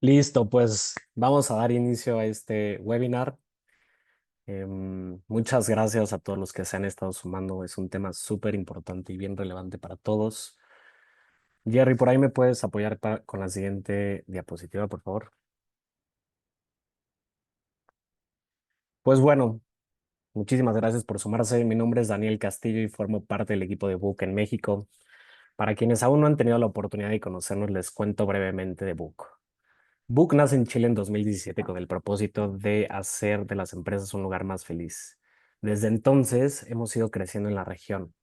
Listo, pues vamos a dar inicio a este webinar. Muchas gracias a todos los que se han estado sumando. Es un tema súper importante y bien relevante para todos. Jerry, por ahí me puedes apoyar con la siguiente diapositiva, por favor. Pues bueno, muchísimas gracias por sumarse. Mi nombre es Daniel Castillo y formo parte del equipo de Book en México. Para quienes aún no han tenido la oportunidad de conocernos, les cuento brevemente de Book. Book nace en Chile en 2017 con el propósito de hacer de las empresas un lugar más feliz. Desde entonces hemos ido creciendo en la región.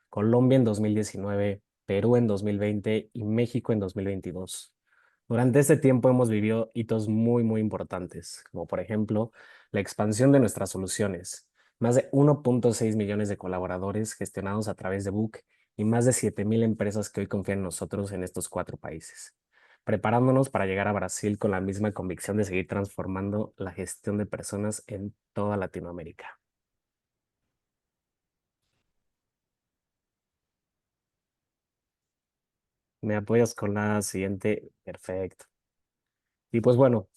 Colombia en 2019, Perú en 2020 y México en 2022. Durante este tiempo hemos vivido hitos muy importantes, como por ejemplo la expansión de nuestras soluciones, más de 1.6 millones de colaboradores gestionados a través de Book y más de 7,000 empresas que hoy confían en nosotros en estos 4 países, preparándonos para llegar a Brasil con la misma convicción de seguir transformando la gestión de personas en toda Latinoamérica. ¿Me apoyas con la siguiente? Perfecto. Y pues bueno,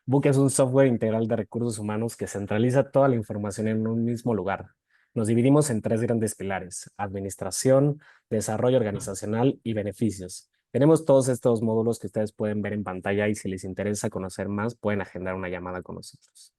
Book es un software integral de recursos humanos que centraliza toda la información en un mismo lugar. Nos dividimos en 3 grandes pilares: administración, desarrollo organizacional y beneficios. Tenemos todos estos módulos que ustedes pueden ver en pantalla y si les interesa conocer más, pueden agendar una llamada con nosotros.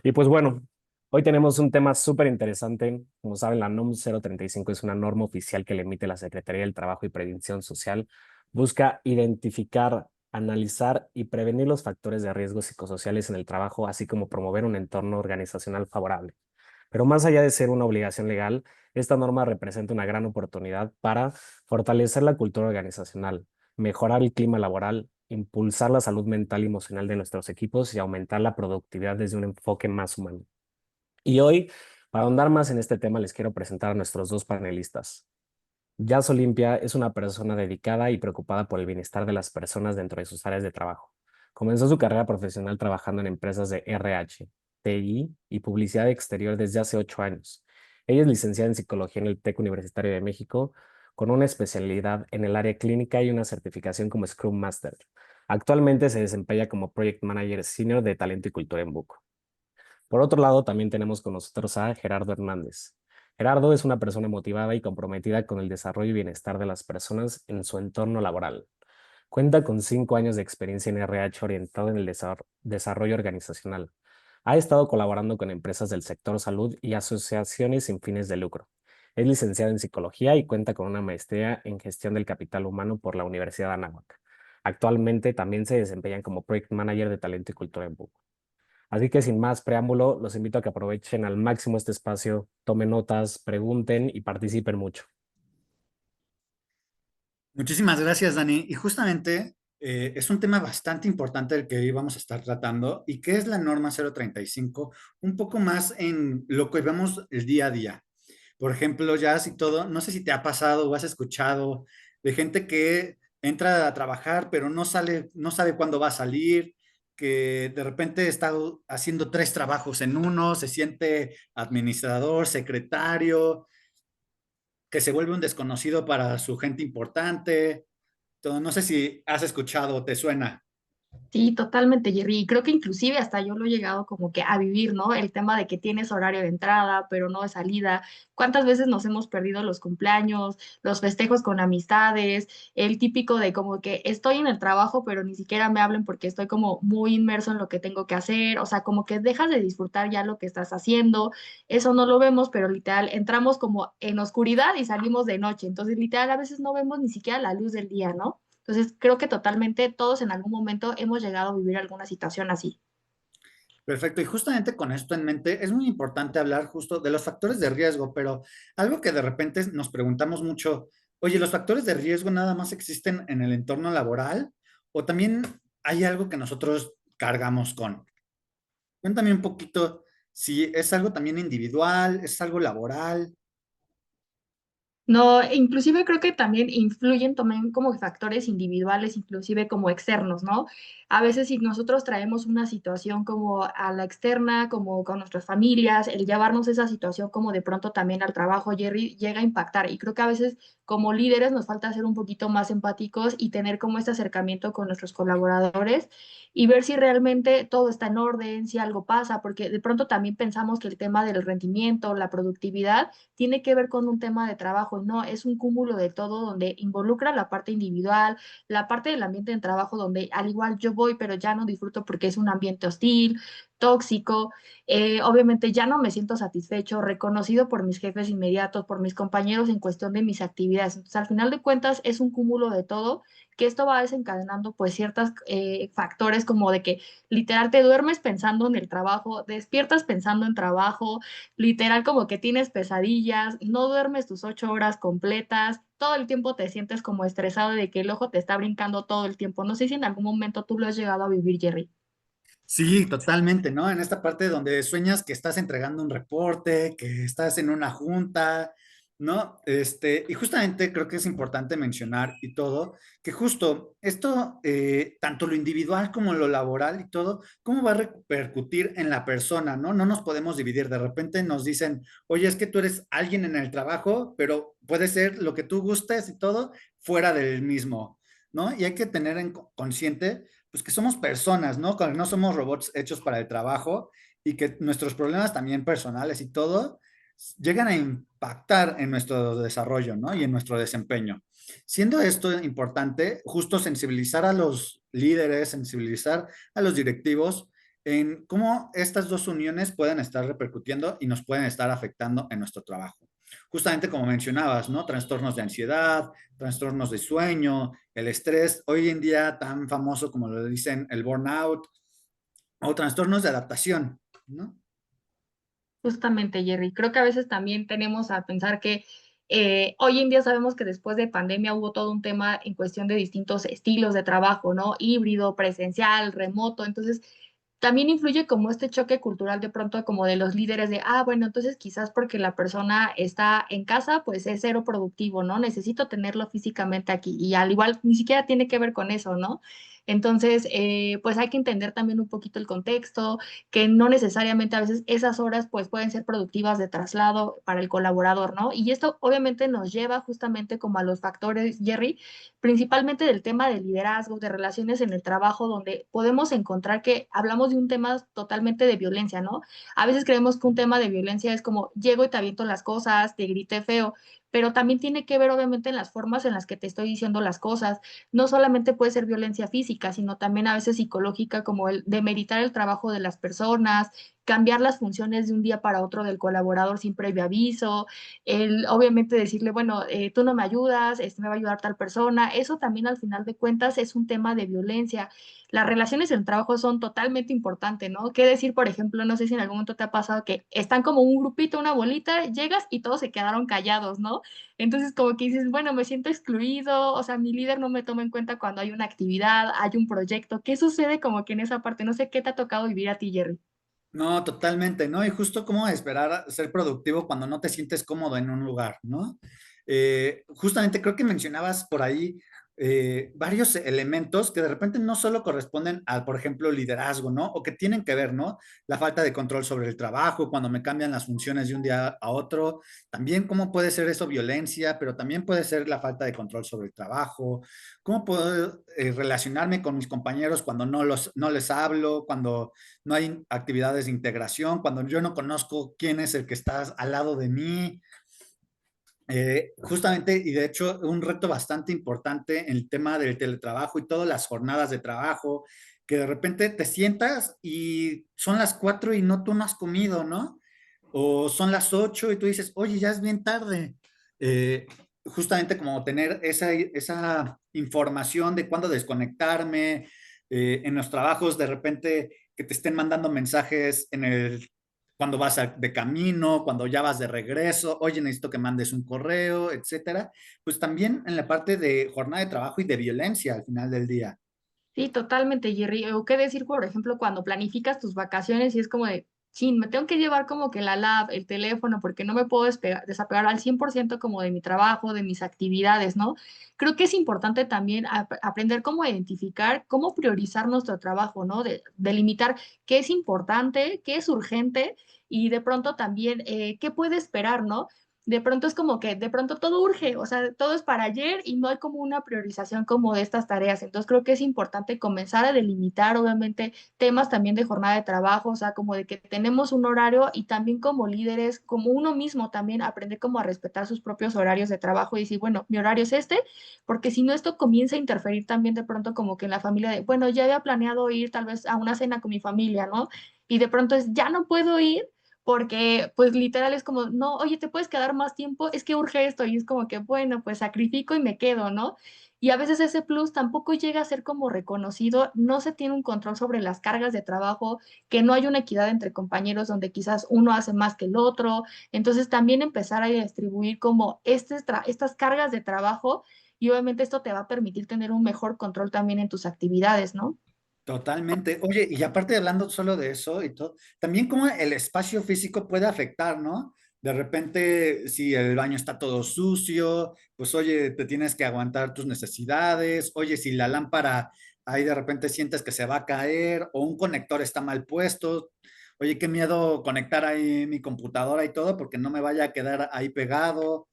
Y pues bueno, hoy tenemos un tema súper interesante. Como saben, la NOM 035 es una norma oficial que le emite la Secretaría del Trabajo y Previsión Social. Busca identificar, analizar y prevenir los factores de riesgo psicosociales en el trabajo, así como promover un entorno organizacional favorable. Pero más allá de ser una obligación legal, esta norma representa una gran oportunidad para fortalecer la cultura organizacional, mejorar el clima laboral, impulsar la salud mental y emocional de nuestros equipos y aumentar la productividad desde un enfoque más humano. Y hoy, para ahondar más en este tema, les quiero presentar a nuestros dos panelistas. Jazz Olimpia es una persona dedicada y preocupada por el bienestar de las personas dentro de sus áreas de trabajo. Comenzó su carrera profesional trabajando en empresas de RH, TI y publicidad exterior desde hace 8 años. Ella es licenciada en psicología en el TEC Universitario de México, con una especialidad en el área clínica y una certificación como Scrum Master. Actualmente se desempeña como Project Manager Senior de Talento y Cultura en Buco. Por otro lado, también tenemos con nosotros a Gerardo Hernández. Gerardo es una persona motivada y comprometida con el desarrollo y bienestar de las personas en su entorno laboral. Cuenta con 5 años de experiencia en RH orientado en el desarrollo organizacional. Ha estado colaborando con empresas del sector salud y asociaciones sin fines de lucro. Es licenciado en psicología y cuenta con una maestría en gestión del capital humano por la Universidad de Anáhuac. Actualmente también se desempeñan como Project Manager de Talento y Cultura en Buco. Así que sin más preámbulo, los invito a que aprovechen al máximo este espacio, tomen notas, pregunten y participen mucho. Muchísimas gracias, Dani. Y justamente es un tema bastante importante el que hoy vamos a estar tratando y que es la norma 035, un poco más en lo que vemos el día a día. Por ejemplo, ya y todo, no sé si te ha pasado o has escuchado de gente que entra a trabajar, pero no sale, no sabe cuándo va a salir, que de repente está haciendo 3 trabajos en uno, se siente administrador, secretario, que se vuelve un desconocido para su gente importante. Entonces, no sé si has escuchado o te suena. Sí, totalmente, Jerry. Y creo que inclusive hasta yo lo he llegado como que a vivir, ¿no? El tema de que tienes horario de entrada, pero no de salida. ¿Cuántas veces nos hemos perdido los cumpleaños, los festejos con amistades, el típico de como que estoy en el trabajo, pero ni siquiera me hablen porque estoy como muy inmerso en lo que tengo que hacer? O sea, como que dejas de disfrutar ya lo que estás haciendo. Eso no lo vemos, pero literal entramos como en oscuridad y salimos de noche. Entonces, literal, a veces no vemos ni siquiera la luz del día, ¿no? Entonces, creo que totalmente todos en algún momento hemos llegado a vivir alguna situación así. Perfecto. Y justamente con esto en mente, es muy importante hablar justo de los factores de riesgo, pero algo que de repente nos preguntamos mucho, oye, ¿los factores de riesgo nada más existen en el entorno laboral o también hay algo que nosotros cargamos con? Cuéntame un poquito si es algo también individual, es algo laboral. No, inclusive creo que también influyen también como factores individuales, inclusive como externos, ¿no? A veces si nosotros traemos una situación como a la externa, como con nuestras familias, el llevarnos esa situación como de pronto también al trabajo, Jerry, llega a impactar. Y creo que a veces como líderes nos falta ser un poquito más empáticos y tener como este acercamiento con nuestros colaboradores y ver si realmente todo está en orden, si algo pasa, porque de pronto también pensamos que el tema del rendimiento, la productividad, tiene que ver con un tema de trabajo, y no, es un cúmulo de todo donde involucra la parte individual, la parte del ambiente de trabajo donde al igual yo voy, pero ya no disfruto porque es un ambiente hostil, tóxico, obviamente ya no me siento satisfecho, reconocido por mis jefes inmediatos, por mis compañeros en cuestión de mis actividades. Entonces, al final de cuentas, es un cúmulo de todo que esto va desencadenando pues ciertos factores como de que literal te duermes pensando en el trabajo, despiertas pensando en trabajo, literal como que tienes pesadillas, no duermes tus 8 horas completas, todo el tiempo te sientes como estresado de que el ojo te está brincando todo el tiempo. No sé si en algún momento tú lo has llegado a vivir, Jerry. Sí, totalmente, ¿no? En esta parte donde sueñas que estás entregando un reporte, que estás en una junta, ¿no? Y justamente creo que es importante mencionar y todo, que justo esto, tanto lo individual como lo laboral y todo, ¿cómo va a repercutir en la persona, ¿no? No nos podemos dividir. De repente nos dicen, oye, es que tú eres alguien en el trabajo, pero puede ser lo que tú gustes y todo fuera del mismo, ¿no? Y hay que tener en consciente pues que somos personas, ¿no? Que no somos robots hechos para el trabajo y que nuestros problemas también personales y todo llegan a impactar en nuestro desarrollo, ¿no? Y en nuestro desempeño. Siendo esto importante, justo sensibilizar a los líderes, sensibilizar a los directivos en cómo estas dos uniones pueden estar repercutiendo y nos pueden estar afectando en nuestro trabajo. Justamente como mencionabas, ¿no? Trastornos de ansiedad, trastornos de sueño, el estrés, hoy en día tan famoso como lo dicen el burnout o trastornos de adaptación, ¿no? Justamente, Jerry. Creo que a veces también tenemos a pensar que hoy en día sabemos que después de pandemia hubo todo un tema en cuestión de distintos estilos de trabajo, ¿no? Híbrido, presencial, remoto. Entonces, también influye como este choque cultural de pronto como de los líderes de, ah, bueno, entonces quizás porque la persona está en casa, pues es cero productivo, ¿no? Necesito tenerlo físicamente aquí. Y al igual, ni siquiera tiene que ver con eso, ¿no? Entonces, pues hay que entender también un poquito el contexto, que no necesariamente a veces esas horas pues pueden ser productivas de traslado para el colaborador, ¿no? Y esto obviamente nos lleva justamente como a los factores, Jerry, principalmente del tema de liderazgo, de relaciones en el trabajo, donde podemos encontrar que hablamos de un tema totalmente de violencia, ¿no? A veces creemos que un tema de violencia es como llego y te aviento las cosas, te grité feo, pero también tiene que ver obviamente en las formas en las que te estoy diciendo las cosas. No solamente puede ser violencia física, sino también a veces psicológica, como el demeritar el trabajo de las personas, cambiar las funciones de un día para otro del colaborador sin previo aviso, el obviamente decirle, bueno, tú no me ayudas, este me va a ayudar tal persona, eso también al final de cuentas es un tema de violencia. Las relaciones en el trabajo son totalmente importantes, ¿no? ¿Qué decir, por ejemplo, no sé si en algún momento te ha pasado que están como un grupito, una bolita, llegas y todos se quedaron callados, ¿no? Entonces, como que dices, bueno, me siento excluido, o sea, mi líder no me toma en cuenta cuando hay una actividad, hay un proyecto. ¿Qué sucede como que en esa parte? No sé qué te ha tocado vivir a ti, Jerry. No, totalmente, ¿no? Y justo cómo esperar a ser productivo cuando no te sientes cómodo en un lugar, ¿no? Justamente creo que mencionabas por ahí varios elementos que de repente no solo corresponden al, por ejemplo, liderazgo, ¿no? O que tienen que ver, ¿no? La falta de control sobre el trabajo, cuando me cambian las funciones de un día a otro, también cómo puede ser eso violencia, pero también puede ser la falta de control sobre el trabajo, cómo puedo relacionarme con mis compañeros cuando no les hablo, cuando no hay actividades de integración, cuando yo no conozco quién es el que está al lado de mí. Justamente, y de hecho, un reto bastante importante en el tema del teletrabajo y todas las jornadas de trabajo, que de repente te sientas y son las 4 y no tú no has comido, ¿no? O son las 8 y tú dices, oye, ya es bien tarde. Justamente como tener esa información de cuándo desconectarme, en los trabajos de repente que te estén mandando mensajes cuando vas de camino, cuando ya vas de regreso, oye, necesito que mandes un correo, etcétera. Pues también en la parte de jornada de trabajo y de violencia al final del día. Sí, totalmente, Jerry. O qué decir, por ejemplo, cuando planificas tus vacaciones y es como de, sí, me tengo que llevar como que la lab, el teléfono, porque no me puedo desapegar al 100% como de mi trabajo, de mis actividades, ¿no? Creo que es importante también aprender cómo identificar, cómo priorizar nuestro trabajo, ¿no? Delimitar qué es importante, qué es urgente y de pronto también qué puede esperar, ¿no? de pronto es como que de pronto todo urge, o sea, todo es para ayer y no hay como una priorización como de estas tareas. Entonces creo que es importante comenzar a delimitar, obviamente, temas también de jornada de trabajo, o sea, como de que tenemos un horario y también como líderes, como uno mismo también aprender como a respetar sus propios horarios de trabajo y decir, bueno, mi horario es este, porque si no esto comienza a interferir también de pronto como que en la familia de, bueno, ya había planeado ir tal vez a una cena con mi familia, ¿no? Y de pronto es, ya no puedo ir porque pues literal es como, no, oye, ¿te puedes quedar más tiempo? Es que urge esto y es como que, bueno, pues sacrifico y me quedo, ¿no? Y a veces ese plus tampoco llega a ser como reconocido, no se tiene un control sobre las cargas de trabajo, que no hay una equidad entre compañeros donde quizás uno hace más que el otro, entonces también empezar a distribuir como estas cargas de trabajo y obviamente esto te va a permitir tener un mejor control también en tus actividades, ¿no? Totalmente. Oye, y aparte hablando solo de eso y todo, también cómo el espacio físico puede afectar, ¿no? De repente, si el baño está todo sucio, pues oye, te tienes que aguantar tus necesidades. Oye, si la lámpara ahí de repente sientes que se va a caer o un conector está mal puesto. Oye, qué miedo conectar ahí mi computadora y todo porque no me vaya a quedar ahí pegado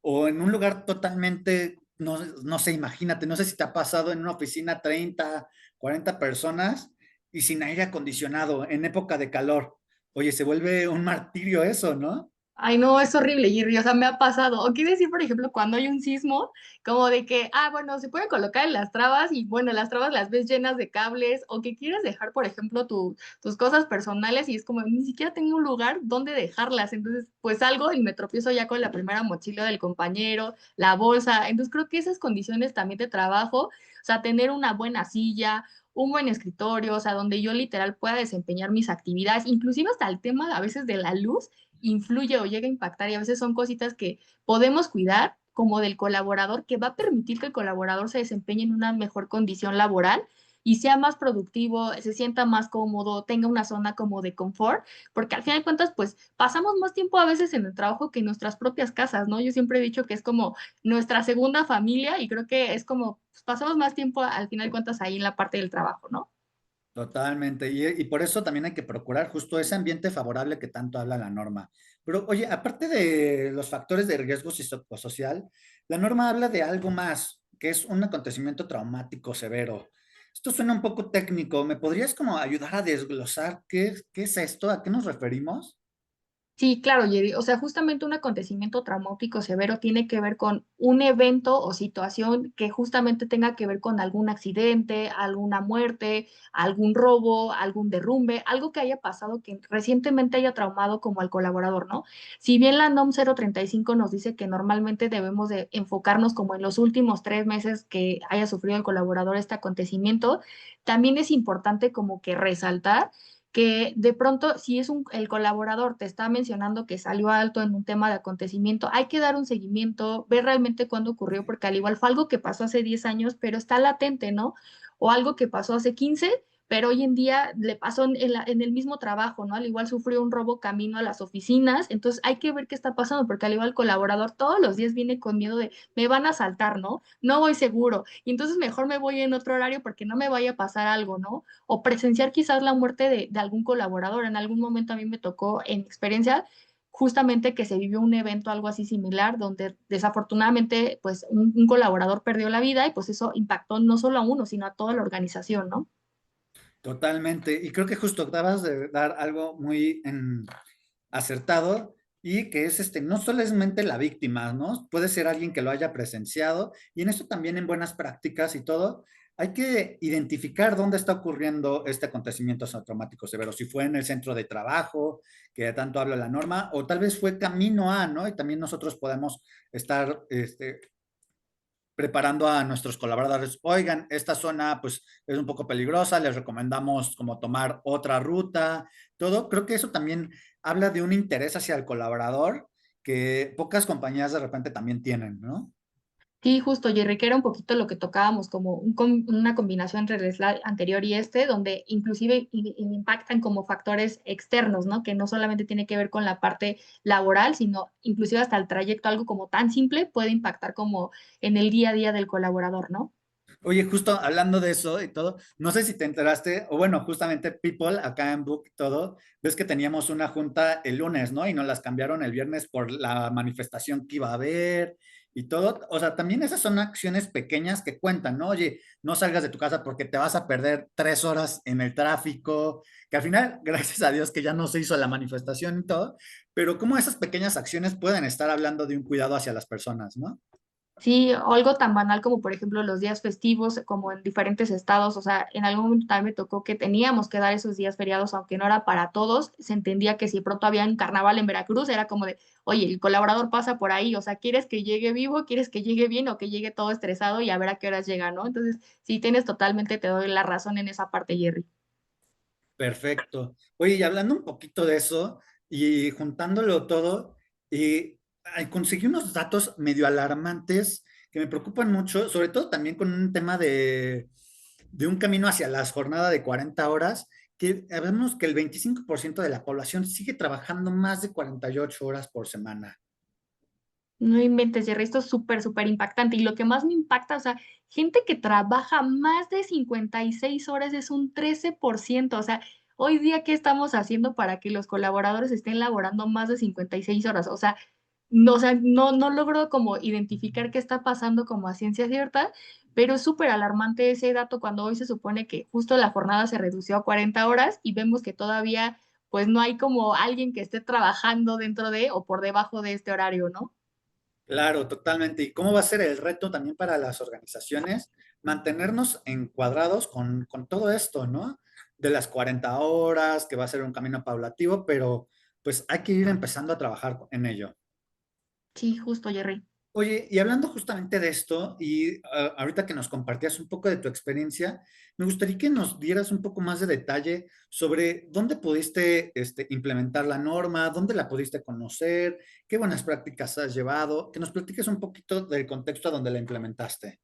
o en un lugar totalmente, no, no sé, imagínate, no sé si te ha pasado en una oficina 30, 40 personas y sin aire acondicionado en época de calor. Oye, se vuelve un martirio eso, ¿no? Ay, no, es horrible, Jerry, o sea, me ha pasado. O quiere decir, por ejemplo, cuando hay un sismo, como de que, bueno, se puede colocar en las trabas y, bueno, las trabas las ves llenas de cables, o que quieres dejar, por ejemplo, tus cosas personales y es como, ni siquiera tengo un lugar donde dejarlas. Entonces, pues salgo y me tropiezo ya con la primera mochila del compañero, la bolsa. Entonces, creo que esas condiciones también de trabajo, o sea, tener una buena silla, un buen escritorio, o sea, donde yo literal pueda desempeñar mis actividades, inclusive hasta el tema a veces de la luz influye o llega a impactar y a veces son cositas que podemos cuidar, como del colaborador, que va a permitir que el colaborador se desempeñe en una mejor condición laboral y sea más productivo, se sienta más cómodo, tenga una zona como de confort, porque al final de cuentas, pues pasamos más tiempo a veces en el trabajo que en nuestras propias casas, ¿no? Yo siempre he dicho que es como nuestra segunda familia y creo que es como, pues, pasamos más tiempo al final de cuentas ahí en la parte del trabajo, ¿no? Totalmente. Y por eso también hay que procurar justo ese ambiente favorable que tanto habla la norma. Pero oye, aparte de los factores de riesgo psicosocial, la norma habla de algo más, que es un acontecimiento traumático severo. Esto suena un poco técnico. ¿Me podrías como ayudar a desglosar qué es esto? ¿A qué nos referimos? Sí, claro, Jerry. O sea, justamente un acontecimiento traumático severo tiene que ver con un evento o situación que justamente tenga que ver con algún accidente, alguna muerte, algún robo, algún derrumbe, algo que haya pasado que recientemente haya traumado como al colaborador, ¿no? Si bien la NOM 035 nos dice que normalmente debemos de enfocarnos como en los últimos 3 meses que haya sufrido el colaborador este acontecimiento, también es importante como que resaltar que de pronto, si es el colaborador te está mencionando que salió alto en un tema de acontecimiento, hay que dar un seguimiento, ver realmente cuándo ocurrió, porque al igual fue algo que pasó hace 10 años, pero está latente, ¿no? O algo que pasó hace 15 pero hoy en día le pasó en el mismo trabajo, ¿no? Al igual sufrió un robo camino a las oficinas, entonces hay que ver qué está pasando, porque al igual el colaborador todos los días viene con miedo de, me van a asaltar, ¿no? No voy seguro, y entonces mejor me voy en otro horario porque no me vaya a pasar algo, ¿no? O presenciar quizás la muerte de algún colaborador. En algún momento a mí me tocó en experiencia justamente que se vivió un evento algo así similar, donde desafortunadamente pues un colaborador perdió la vida y pues eso impactó no solo a uno, sino a toda la organización, ¿no? Totalmente. Y creo que justo acabas de dar algo muy acertado y que es no solamente la víctima, ¿no? Puede ser alguien que lo haya presenciado y en eso también en buenas prácticas y todo, hay que identificar dónde está ocurriendo este acontecimiento traumático severo, si fue en el centro de trabajo, que tanto habla la norma, o tal vez fue camino a, ¿no? Y también nosotros podemos estar preparando a nuestros colaboradores, oigan, esta zona pues es un poco peligrosa, les recomendamos como tomar otra ruta, todo. Creo que eso también habla de un interés hacia el colaborador que pocas compañías de repente también tienen, ¿no? Sí, justo, Jerry, que era un poquito lo que tocábamos, como una combinación entre el slide anterior y este, donde inclusive impactan como factores externos, ¿no? Que no solamente tiene que ver con la parte laboral, sino inclusive hasta el trayecto, algo como tan simple puede impactar como en el día a día del colaborador, ¿no? Oye, justo hablando de eso y todo, no sé si te enteraste, o bueno, justamente People, acá en Book y todo, ves que teníamos una junta el lunes, ¿no? Y nos las cambiaron el viernes por la manifestación que iba a haber y todo. O sea, también esas son acciones pequeñas que cuentan, ¿no? Oye, no salgas de tu casa porque te vas a perder 3 horas en el tráfico, que al final, gracias a Dios que ya no se hizo la manifestación y todo, pero cómo esas pequeñas acciones pueden estar hablando de un cuidado hacia las personas, ¿no? Sí, o algo tan banal como por ejemplo los días festivos, como en diferentes estados, o sea, en algún momento también me tocó que teníamos que dar esos días feriados, aunque no era para todos, se entendía que si pronto había un carnaval en Veracruz, era como de, oye, el colaborador pasa por ahí, o sea, ¿quieres que llegue vivo, quieres que llegue bien o que llegue todo estresado y a ver a qué horas llega, ¿no? Entonces, sí, tienes totalmente, te doy la razón en esa parte, Jerry. Perfecto. Oye, y hablando un poquito de eso y juntándolo todo, conseguí unos datos medio alarmantes que me preocupan mucho, sobre todo también con un tema de un camino hacia la jornada de 40 horas, que vemos que el 25% de la población sigue trabajando más de 48 horas por semana. No inventes, Jerry, esto es súper, súper impactante. Y lo que más me impacta, o sea, gente que trabaja más de 56 horas es un 13%. O sea, hoy día, ¿qué estamos haciendo para que los colaboradores estén laborando más de 56 horas? O sea, no, no logro como identificar qué está pasando como a ciencia cierta, pero es súper alarmante ese dato cuando hoy se supone que justo la jornada se redució a 40 horas y vemos que todavía pues no hay como alguien que esté trabajando dentro de o por debajo de este horario, ¿no? Claro, totalmente. ¿Y cómo va a ser el reto también para las organizaciones mantenernos encuadrados con todo esto, ¿no? De las 40 horas, que va a ser un camino paulativo, pero pues hay que ir empezando a trabajar en ello. Sí, justo, Jerry. Oye, y hablando justamente de esto, y ahorita que nos compartías un poco de tu experiencia, me gustaría que nos dieras un poco más de detalle sobre dónde pudiste implementar la norma, dónde la pudiste conocer, qué buenas prácticas has llevado, que nos platiques un poquito del contexto a donde la implementaste.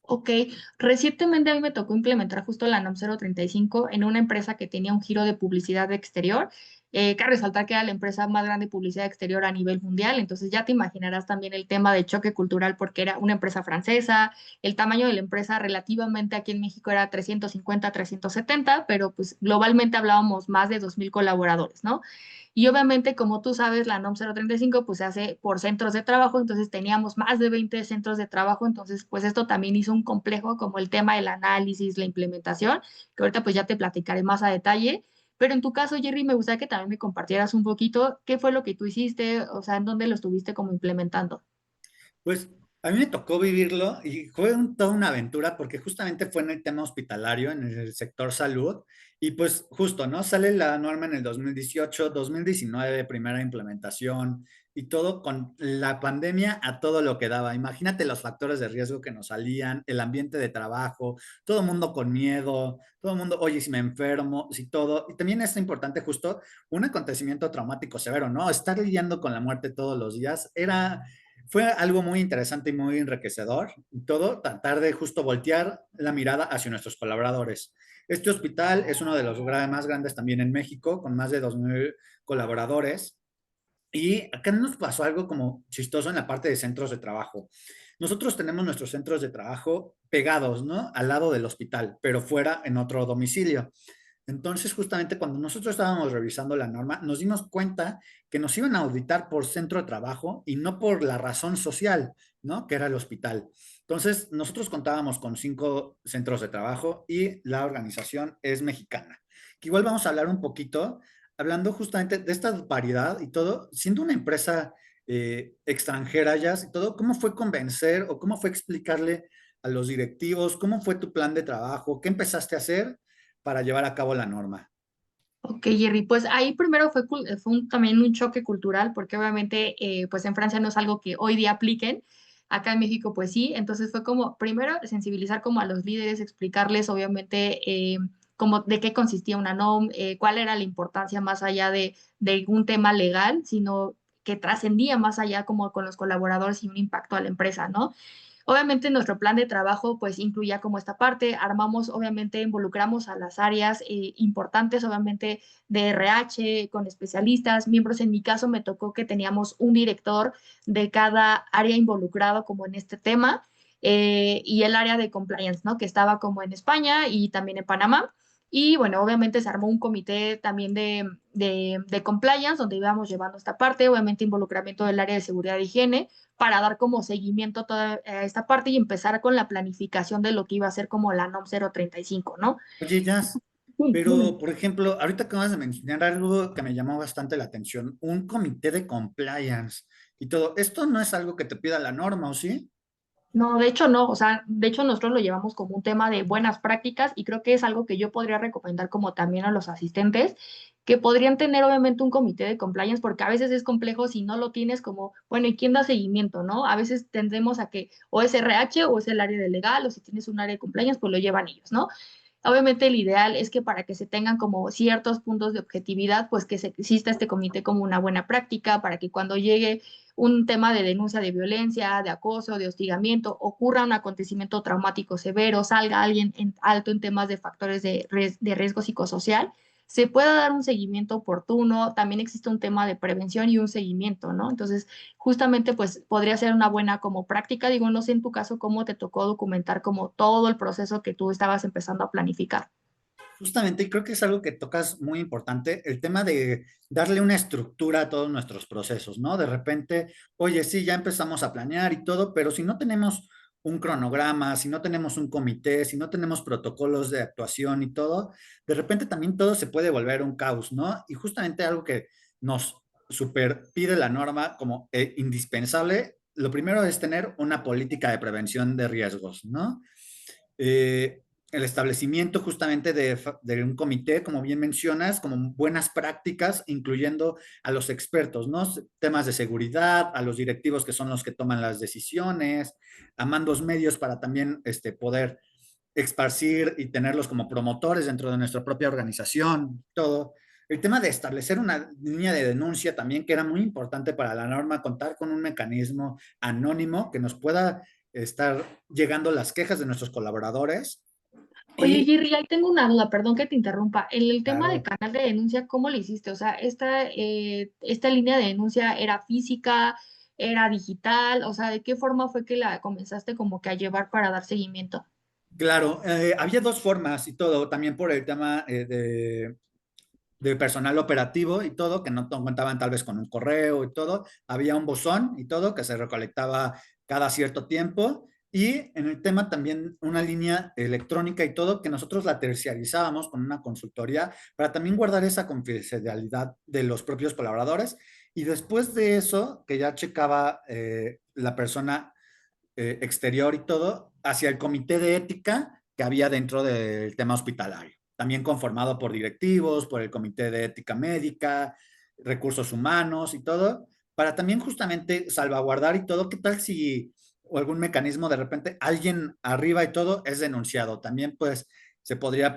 Ok, recientemente a mí me tocó implementar justo la NOM 035 en una empresa que tenía un giro de publicidad exterior. Cabe resaltar que era la empresa más grande de publicidad exterior a nivel mundial, entonces ya te imaginarás también el tema de choque cultural porque era una empresa francesa, el tamaño de la empresa relativamente aquí en México era 350, 370, pero pues globalmente hablábamos más de 2,000 colaboradores, ¿no? Y obviamente, como tú sabes, la NOM 035 pues se hace por centros de trabajo, entonces teníamos más de 20 centros de trabajo, entonces pues esto también hizo un complejo como el tema del análisis, la implementación, que ahorita pues ya te platicaré más a detalle. Pero en tu caso, Jerry, me gustaría que también me compartieras un poquito qué fue lo que tú hiciste, o sea, en dónde lo estuviste como implementando. Pues a mí me tocó vivirlo y fue toda una aventura porque justamente fue en el tema hospitalario, en el sector salud, y pues justo, ¿no? Sale la norma en el 2018, 2019, primera implementación y todo con la pandemia a todo lo que daba. Imagínate los factores de riesgo que nos salían, el ambiente de trabajo, todo el mundo con miedo, todo el mundo, oye, si me enfermo, si todo. Y también es importante justo un acontecimiento traumático severo, ¿no? Estar lidiando con la muerte todos los días fue algo muy interesante y muy enriquecedor. Todo, tratar de justo voltear la mirada hacia nuestros colaboradores. Este hospital es uno de los más grandes también en México, con más de 2,000 colaboradores. Y acá nos pasó algo como chistoso en la parte de centros de trabajo. Nosotros tenemos nuestros centros de trabajo pegados, ¿no? Al lado del hospital, pero fuera en otro domicilio. Entonces, justamente cuando nosotros estábamos revisando la norma, nos dimos cuenta que nos iban a auditar por centro de trabajo y no por la razón social, ¿no? Que era el hospital. Entonces, nosotros contábamos con 5 centros de trabajo y la organización es mexicana. Que igual vamos a hablar un poquito, hablando justamente de esta paridad y todo, siendo una empresa extranjera ya y todo, ¿cómo fue convencer o cómo fue explicarle a los directivos, cómo fue tu plan de trabajo, qué empezaste a hacer para llevar a cabo la norma? Ok, Jerry, pues ahí primero también un choque cultural, porque obviamente pues en Francia no es algo que hoy día apliquen, acá en México pues sí, entonces fue como primero sensibilizar como a los líderes, explicarles obviamente como de qué consistía una NOM, cuál era la importancia más allá de un tema legal, sino que trascendía más allá como con los colaboradores y un impacto a la empresa, ¿no? Obviamente nuestro plan de trabajo pues incluía como esta parte, armamos, obviamente involucramos a las áreas importantes, obviamente de RH, con especialistas, miembros. En mi caso me tocó que teníamos un director de cada área involucrado como en este tema. y el área de compliance, ¿no? Que estaba como en España y también en Panamá. Y bueno, obviamente se armó un comité también de compliance donde íbamos llevando esta parte, obviamente involucramiento del área de seguridad e higiene para dar como seguimiento a toda esta parte y empezar con la planificación de lo que iba a ser como la NOM 035, ¿no? Oye, Jazz, Sí, dime. pero por ejemplo, ahorita acabas de mencionar algo que me llamó bastante la atención, un comité de compliance y todo. Esto no es algo que te pida la norma, ¿o sí? No, de hecho no, o sea, de hecho nosotros lo llevamos como un tema de buenas prácticas y creo que es algo que yo podría recomendar como también a los asistentes, que podrían tener obviamente un comité de compliance porque a veces es complejo si no lo tienes como, bueno, ¿y quién da seguimiento, no? A veces tendremos a que o es RH o es el área de legal o si tienes un área de compliance, pues lo llevan ellos, ¿no? Obviamente el ideal es que para que se tengan como ciertos puntos de objetividad, pues que se, exista este comité como una buena práctica para que cuando llegue un tema de denuncia de violencia, de acoso, de hostigamiento, ocurra un acontecimiento traumático severo, salga alguien en alto en temas de factores de riesgo psicosocial, se pueda dar un seguimiento oportuno, también existe un tema de prevención y un seguimiento, ¿no? Entonces, justamente pues podría ser una buena como práctica, digo, no sé en tu caso cómo te tocó documentar como todo el proceso que tú estabas empezando a planificar. Justamente, y creo que es algo que tocas muy importante, el tema de darle una estructura a todos nuestros procesos, ¿no? De repente, oye, sí, ya empezamos a planear y todo, pero si no tenemos un cronograma, si no tenemos un comité, si no tenemos protocolos de actuación y todo, de repente también todo se puede volver un caos, ¿no? Y justamente algo que nos super pide la norma como indispensable, lo primero es tener una política de prevención de riesgos, ¿no? El establecimiento justamente de un comité, como bien mencionas, como buenas prácticas, incluyendo a los expertos, ¿no? Temas de seguridad, a los directivos que son los que toman las decisiones, a mandos medios para también poder esparcir y tenerlos como promotores dentro de nuestra propia organización, todo. El tema de establecer una línea de denuncia también, que era muy importante para la norma, contar con un mecanismo anónimo que nos pueda estar llegando las quejas de nuestros colaboradores. Oye, Y Jerry, ahí tengo una duda, perdón que te interrumpa. El tema de claro, canal de denuncia, ¿cómo lo hiciste? O sea, esta línea de denuncia era física, era digital, o sea, ¿de qué forma fue que la comenzaste como que a llevar para dar seguimiento? claro, había dos formas y todo, también por el tema de personal operativo y todo, que no contaban tal vez con un correo y todo, había un buzón y todo que se recolectaba cada cierto tiempo y en el tema también una línea electrónica y todo que nosotros la terciarizábamos con una consultoría para también guardar esa confidencialidad de los propios colaboradores y después de eso, que ya checaba la persona exterior y todo, hacia el comité de ética que había dentro del tema hospitalario, también conformado por directivos, por el comité de ética médica, recursos humanos y todo, para también justamente salvaguardar y todo, ¿qué tal si o algún mecanismo de repente alguien arriba y todo es denunciado? También pues se podría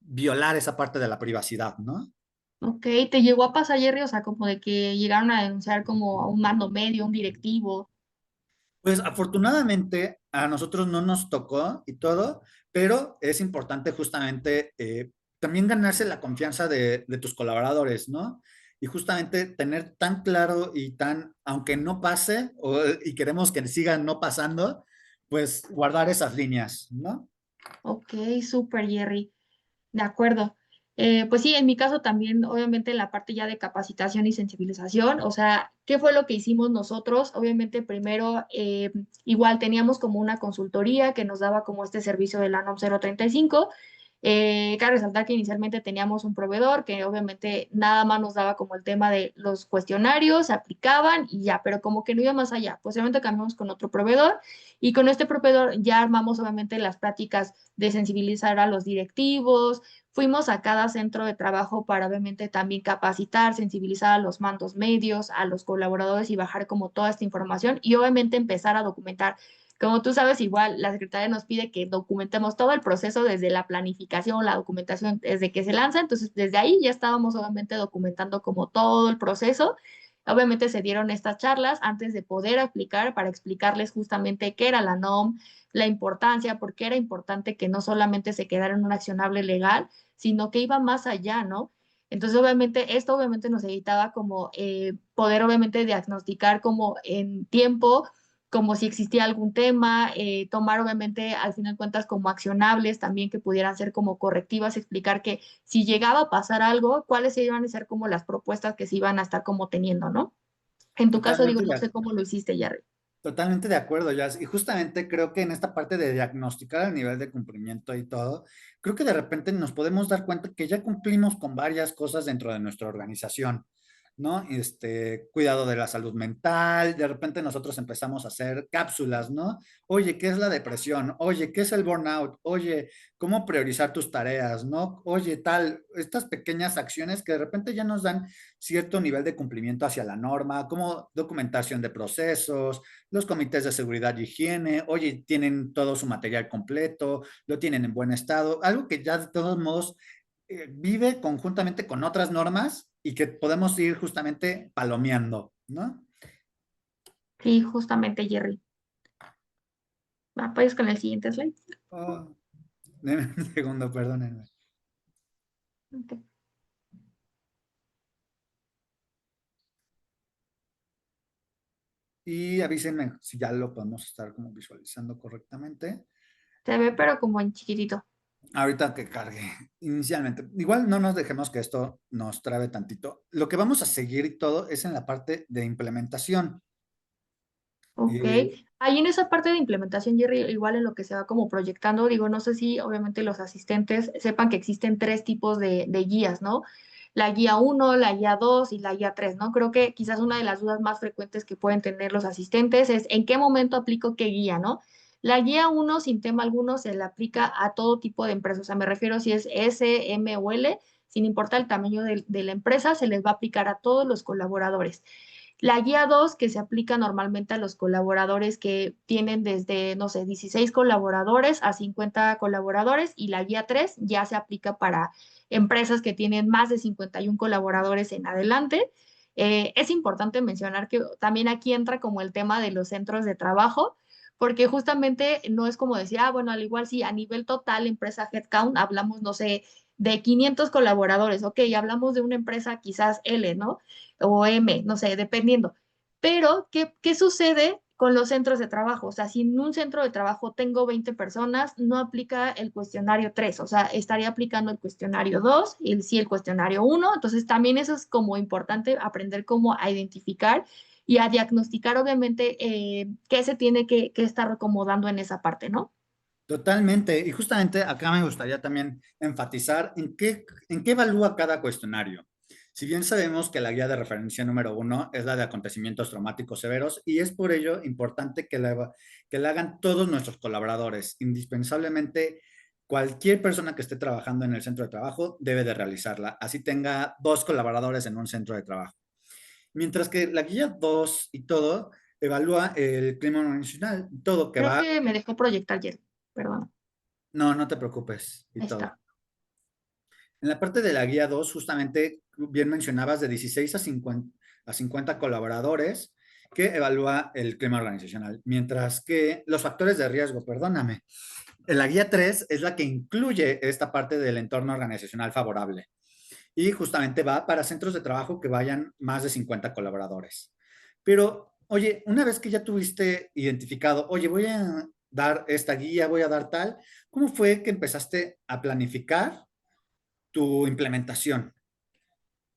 violar esa parte de la privacidad, ¿no? Ok, ¿te llegó a pasar, Jerry? O sea, como de que llegaron a denunciar como a un mando medio, un directivo. Pues afortunadamente a nosotros no nos tocó y todo, pero es importante justamente también ganarse la confianza de tus colaboradores, ¿no? Y justamente tener tan claro y tan, aunque no pase y queremos que sigan no pasando, pues guardar esas líneas, ¿no? Ok, súper, Jerry. De acuerdo. Pues sí, en mi caso también, obviamente, la parte ya de capacitación y sensibilización, o sea, ¿qué fue lo que hicimos nosotros? Obviamente, primero, igual teníamos como una consultoría que nos daba como este servicio de la NOM 035. Cabe resaltar que inicialmente teníamos un proveedor que obviamente nada más nos daba como el tema de los cuestionarios, se aplicaban y ya, pero como que no iba más allá. Posteriormente cambiamos con otro proveedor y con este proveedor ya armamos obviamente las prácticas de sensibilizar a los directivos. Fuimos a cada centro de trabajo para obviamente también capacitar, sensibilizar a los mandos medios, a los colaboradores y bajar como toda esta información y obviamente empezar a documentar. Como tú sabes, igual la secretaria nos pide que documentemos todo el proceso desde la planificación, la documentación desde que se lanza, entonces desde ahí ya estábamos obviamente documentando como todo el proceso. Obviamente se dieron estas charlas antes de poder aplicar para explicarles justamente qué era la NOM, la importancia, por qué era importante que no solamente se quedara en un accionable legal, sino que iba más allá, ¿no? Entonces, obviamente, esto obviamente nos evitaba como poder obviamente diagnosticar como en tiempo como si existía algún tema, tomar obviamente al final cuentas como accionables también que pudieran ser como correctivas, explicar que si llegaba a pasar algo, cuáles iban a ser como las propuestas que se iban a estar como teniendo, ¿no? En tu caso, digo, Totalmente no de, sé cómo lo hiciste, Jerry. totalmente de acuerdo, Jazz. Y justamente creo que en esta parte de diagnosticar el nivel de cumplimiento y todo, creo que de repente nos podemos dar cuenta que ya cumplimos con varias cosas dentro de nuestra organización, ¿no? Cuidado de la salud mental, de repente nosotros empezamos a hacer cápsulas, ¿no? Oye, ¿qué es la depresión? Oye, ¿qué es el burnout? Oye, ¿cómo priorizar tus tareas? ¿No? Oye, tal, estas pequeñas acciones que de repente ya nos dan cierto nivel de cumplimiento hacia la norma, como documentación de procesos, los comités de seguridad y higiene, oye, tienen todo su material completo, lo tienen en buen estado, algo que ya de todos modos vive conjuntamente con otras normas y que podemos ir justamente palomeando, ¿no? Sí, justamente, Jerry. ¿Puedes con el siguiente slide? Oh, denme un segundo, perdónenme. Ok. Y avísenme si ya lo podemos estar como visualizando correctamente. Se ve, pero como en chiquitito. Ahorita que cargue inicialmente. Igual no nos dejemos que esto nos trabe tantito. Lo que vamos a seguir y todo es en la parte de implementación. Ok. Eh, Ahí en esa parte de implementación, Jerry, igual en lo que se va como proyectando, digo, no sé si obviamente los asistentes sepan que existen tres tipos de guías, ¿no? La guía uno, la guía 2 y la guía 3, ¿no? Creo que quizás una de las dudas más frecuentes que pueden tener los asistentes es en qué momento aplico qué guía, ¿no? La guía uno, sin tema alguno, se le aplica a todo tipo de empresas. O sea, me refiero si es S, M o L, sin importar el tamaño de la empresa, se les va a aplicar a todos los colaboradores. La guía 2 que se aplica normalmente a los colaboradores que tienen desde, no sé, 16 colaboradores a 50 colaboradores, y la guía 3 ya se aplica para empresas que tienen más de 51 colaboradores en adelante. Es importante mencionar que también aquí entra como el tema de los centros de trabajo, porque justamente no es como decir, bueno, al igual si a nivel total, empresa headcount, hablamos, no sé, de 500 colaboradores, ok, hablamos de una empresa quizás L, ¿no? O M, no sé, dependiendo. Pero, ¿qué sucede con los centros de trabajo? O sea, si en un centro de trabajo tengo 20 personas, no aplica el cuestionario 3, o sea, estaría aplicando el cuestionario 2 y sí el cuestionario 1. Entonces, también eso es como importante aprender cómo a identificar y a diagnosticar, obviamente, qué se tiene que estar acomodando en esa parte, ¿no? Totalmente. Y justamente acá me gustaría también enfatizar en qué evalúa cada cuestionario. Si bien sabemos que la guía de referencia número uno es la de acontecimientos traumáticos severos y es por ello importante que la hagan todos nuestros colaboradores. Indispensablemente, cualquier persona que esté trabajando en el centro de trabajo debe de realizarla, así tenga dos colaboradores en un centro de trabajo. Mientras que la guía 2 y todo evalúa el clima organizacional, todo que Creo va. que me dejó proyectar ayer, perdón. No, no te preocupes y Ahí todo. está. En la parte de la guía 2, justamente, bien mencionabas de 16 a 50 colaboradores que evalúa el clima organizacional, mientras que los factores de riesgo, perdóname, en la guía 3 es la que incluye esta parte del entorno organizacional favorable y justamente va para centros de trabajo que vayan más de 50 colaboradores. Pero, oye, una vez que ya tuviste identificado, oye, voy a dar esta guía, voy a dar tal, ¿cómo fue que empezaste a planificar tu implementación?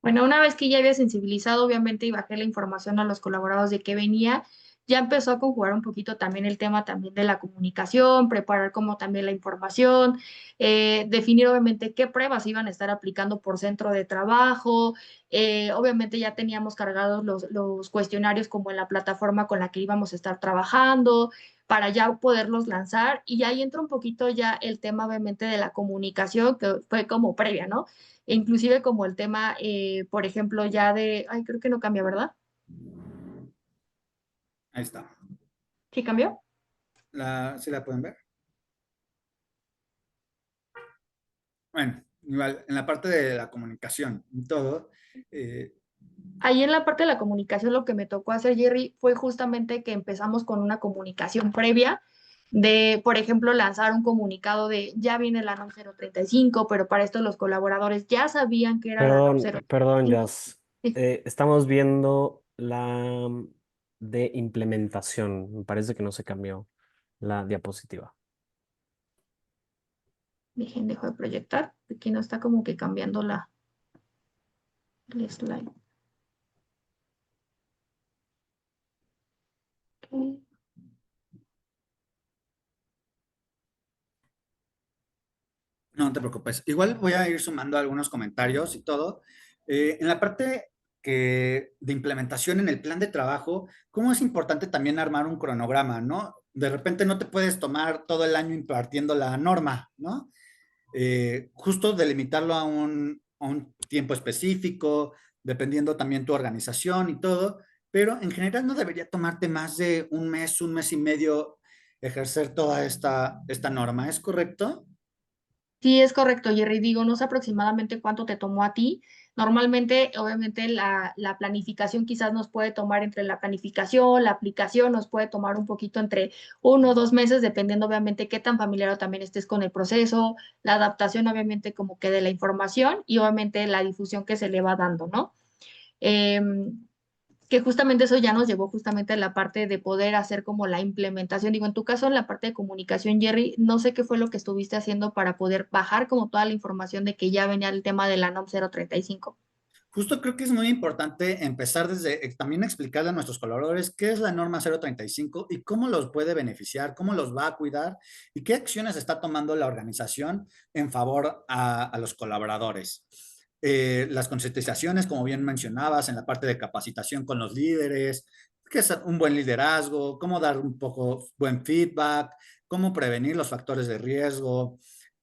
Bueno, una vez que ya había sensibilizado, obviamente, y bajé la información a los colaboradores de qué venía, ya empezó a conjugar un poquito también el tema también de la comunicación, preparar como también la información, definir obviamente qué pruebas iban a estar aplicando por centro de trabajo. Obviamente ya teníamos cargados los cuestionarios como en la plataforma con la que íbamos a estar trabajando para ya poderlos lanzar, y ahí entra un poquito ya el tema obviamente de la comunicación que fue como previa, ¿no? E inclusive como el tema, por ejemplo, ya de, ay, creo que no cambia, ¿verdad? Ahí está. ¿Sí cambió? ¿Sí la pueden ver? Bueno, igual, en la parte de la comunicación y todo, eh, Ahí en la parte de la comunicación lo que me tocó hacer, Jerry, fue justamente que empezamos con una comunicación previa de, por ejemplo, lanzar un comunicado de ya viene la NOM 035, pero para esto los colaboradores ya sabían que era la NOM Perdón, 035. Jazz. Estamos viendo la de implementación. Me parece que no se cambió la diapositiva. Dejo de proyectar. Aquí no está como que cambiando el slide. Ok. No te preocupes. Igual voy a ir sumando algunos comentarios y todo. En la parte de implementación en el plan de trabajo, ¿cómo es importante también armar un cronograma, ¿no? De repente no te puedes tomar todo el año impartiendo la norma, ¿no? Justo delimitarlo a un tiempo específico, dependiendo también tu organización y todo, pero en general no debería tomarte más de un mes y medio ejercer toda esta norma, ¿es correcto? Sí, es correcto, Jerry. Digo, no sé aproximadamente cuánto te tomó a ti. Normalmente, obviamente, la planificación quizás nos puede tomar entre la planificación, la aplicación, nos puede tomar un poquito entre 1 o 2 meses, dependiendo, obviamente, qué tan familiar también estés con el proceso, la adaptación, obviamente, como que de la información y, obviamente, la difusión que se le va dando, ¿no? Que justamente eso ya nos llevó justamente a la parte de poder hacer como la implementación. Digo, en tu caso, en la parte de comunicación, Jerry, no sé qué fue lo que estuviste haciendo para poder bajar como toda la información de que ya venía el tema de la NOM 035. Justo creo que es muy importante empezar desde también explicarle a nuestros colaboradores qué es la norma 035 y cómo los puede beneficiar, cómo los va a cuidar y qué acciones está tomando la organización en favor a los colaboradores. Las concientizaciones, como bien mencionabas, en la parte de capacitación con los líderes, qué es un buen liderazgo, cómo dar un poco buen feedback, cómo prevenir los factores de riesgo.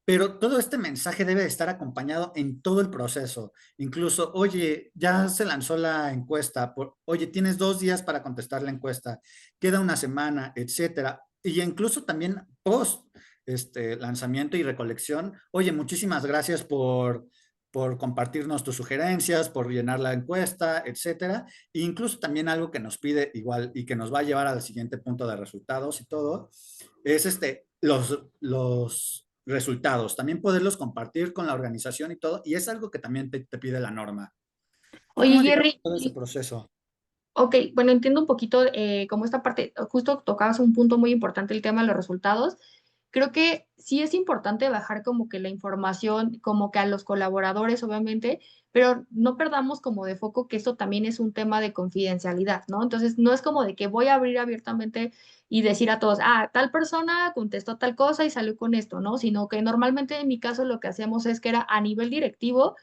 Pero todo este mensaje debe de estar acompañado en todo el proceso. Incluso, oye, ya se lanzó la encuesta, oye, tienes 2 días para contestar la encuesta, queda una semana, etcétera. Y incluso también post lanzamiento y recolección, oye, muchísimas gracias por compartirnos tus sugerencias, por llenar la encuesta, etcétera. E incluso también algo que nos pide igual y que nos va a llevar al siguiente punto de resultados y todo, es los resultados, también poderlos compartir con la organización y todo, y es algo que también te pide la norma. Oye, ¿Cómo llevar Jerry, todo ese proceso? ok, bueno, entiendo un poquito como esta parte, justo tocabas un punto muy importante, el tema de los resultados. Creo que sí es importante bajar como que la información, como que a los colaboradores, obviamente, pero no perdamos como de foco que esto también es un tema de confidencialidad, ¿no? Entonces, no es como de que voy a abrir abiertamente y decir a todos, ah, tal persona contestó tal cosa y salió con esto, ¿no? Sino que normalmente en mi caso lo que hacíamos es que era a nivel directivo,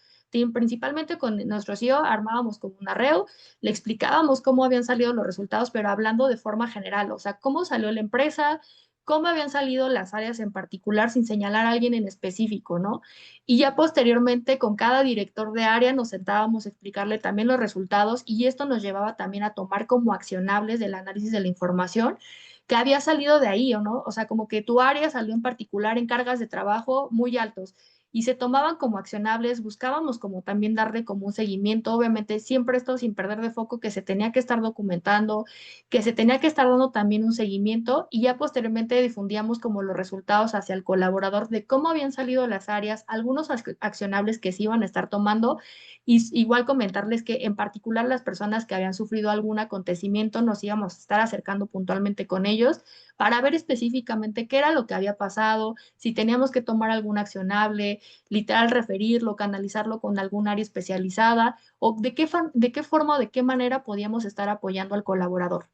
principalmente con nuestro CEO, armábamos como un arreo, le explicábamos cómo habían salido los resultados, pero hablando de forma general, o sea, cómo salió la empresa, cómo habían salido las áreas en particular sin señalar a alguien en específico, ¿no? Y ya posteriormente con cada director de área nos sentábamos a explicarle también los resultados y esto nos llevaba también a tomar como accionables del análisis de la información que había salido de ahí, ¿o no? O sea, como que tu área salió en particular en cargas de trabajo muy altos y se tomaban como accionables, buscábamos como también darle como un seguimiento, obviamente siempre esto sin perder de foco que se tenía que estar documentando, que se tenía que estar dando también un seguimiento y ya posteriormente difundíamos como los resultados hacia el colaborador de cómo habían salido las áreas, algunos accionables que se iban a estar tomando y igual comentarles que en particular las personas que habían sufrido algún acontecimiento nos íbamos a estar acercando puntualmente con ellos para ver específicamente qué era lo que había pasado, si teníamos que tomar algún accionable, literal referirlo, canalizarlo con algún área especializada o de qué forma o de qué manera podíamos estar apoyando al colaborador.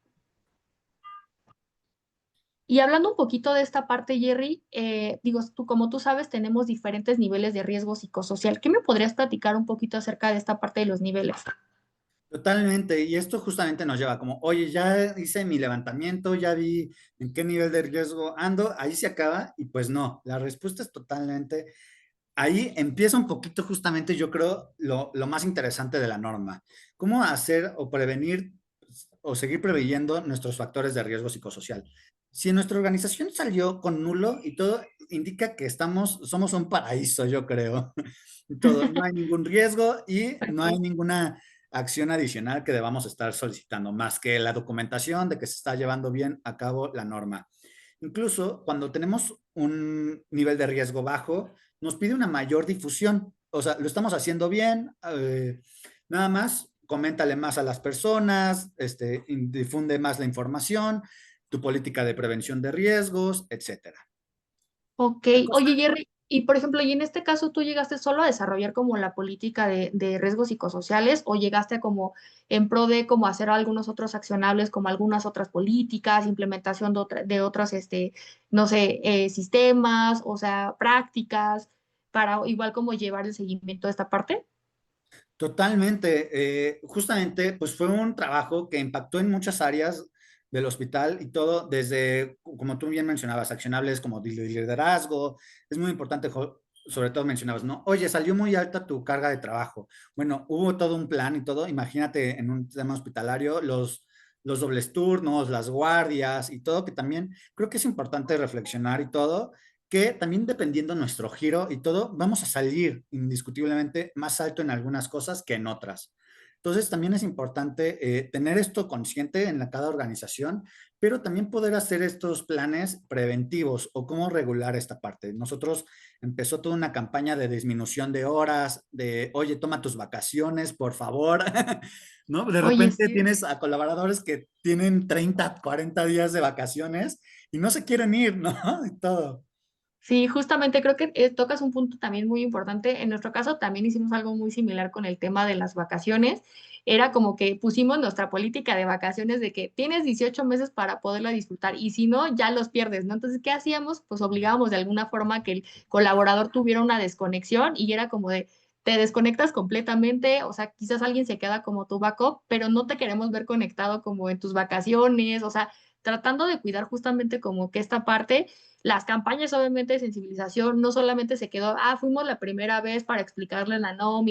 Y hablando un poquito de esta parte, Jerry, digo, como tú sabes, tenemos diferentes niveles de riesgo psicosocial. ¿Qué me podrías platicar un poquito acerca de esta parte de los niveles? Totalmente, y esto justamente nos lleva como, oye, ya hice mi levantamiento, ya vi en qué nivel de riesgo ando, ahí se acaba, y pues no, la respuesta es totalmente, ahí empieza un poquito justamente, yo creo, lo más interesante de la norma, cómo hacer o prevenir o seguir preveyendo nuestros factores de riesgo psicosocial. Si nuestra organización salió con nulo y todo indica que somos un paraíso, yo creo. Todo, no hay ningún riesgo y no hay Ok. ninguna acción adicional que debamos estar solicitando, más que la documentación de que se está llevando bien a cabo la norma. Incluso cuando tenemos un nivel de riesgo bajo, nos pide una mayor difusión. O sea, lo estamos haciendo bien, nada más coméntale más a las personas, difunde más la información, tu política de prevención de riesgos, etcétera. Ok, oye Jerry, y por ejemplo, y en este caso tú llegaste solo a desarrollar como la política de riesgos psicosociales o llegaste a como en pro de como hacer algunos otros accionables como algunas otras políticas, implementación de otros, no sé, sistemas, o sea, prácticas, para igual como llevar el seguimiento de esta parte? Totalmente. Justamente, pues fue un trabajo que impactó en muchas áreas del hospital y todo, desde, como tú bien mencionabas, accionables como liderazgo. Es muy importante, sobre todo mencionabas, ¿no? Oye, salió muy alta tu carga de trabajo. Bueno, hubo todo un plan y todo. Imagínate en un tema hospitalario, los dobles turnos, las guardias y todo, que también creo que es importante reflexionar y todo que también dependiendo nuestro giro y todo, vamos a salir indiscutiblemente más alto en algunas cosas que en otras. Entonces, también es importante tener esto consciente en cada organización, pero también poder hacer estos planes preventivos o cómo regular esta parte. Nosotros empezó toda una campaña de disminución de horas, de, oye, toma tus vacaciones, por favor, ¿no? De Oye, repente sí. tienes a colaboradores que tienen 30, 40 días de vacaciones y no se quieren ir, ¿no? Y todo. Sí, justamente creo que tocas un punto también muy importante. En nuestro caso también hicimos algo muy similar con el tema de las vacaciones. Era como que pusimos nuestra política de vacaciones de que tienes 18 meses para poderla disfrutar y si no, ya los pierdes, ¿no? Entonces, ¿qué hacíamos? Pues obligábamos de alguna forma que el colaborador tuviera una desconexión y era como de, te desconectas completamente, o sea, quizás alguien se queda como tu backup, pero no te queremos ver conectado como en tus vacaciones, o sea, tratando de cuidar justamente como que esta parte las campañas, obviamente, de sensibilización no solamente se quedó, fuimos la primera vez para explicarle la NOM,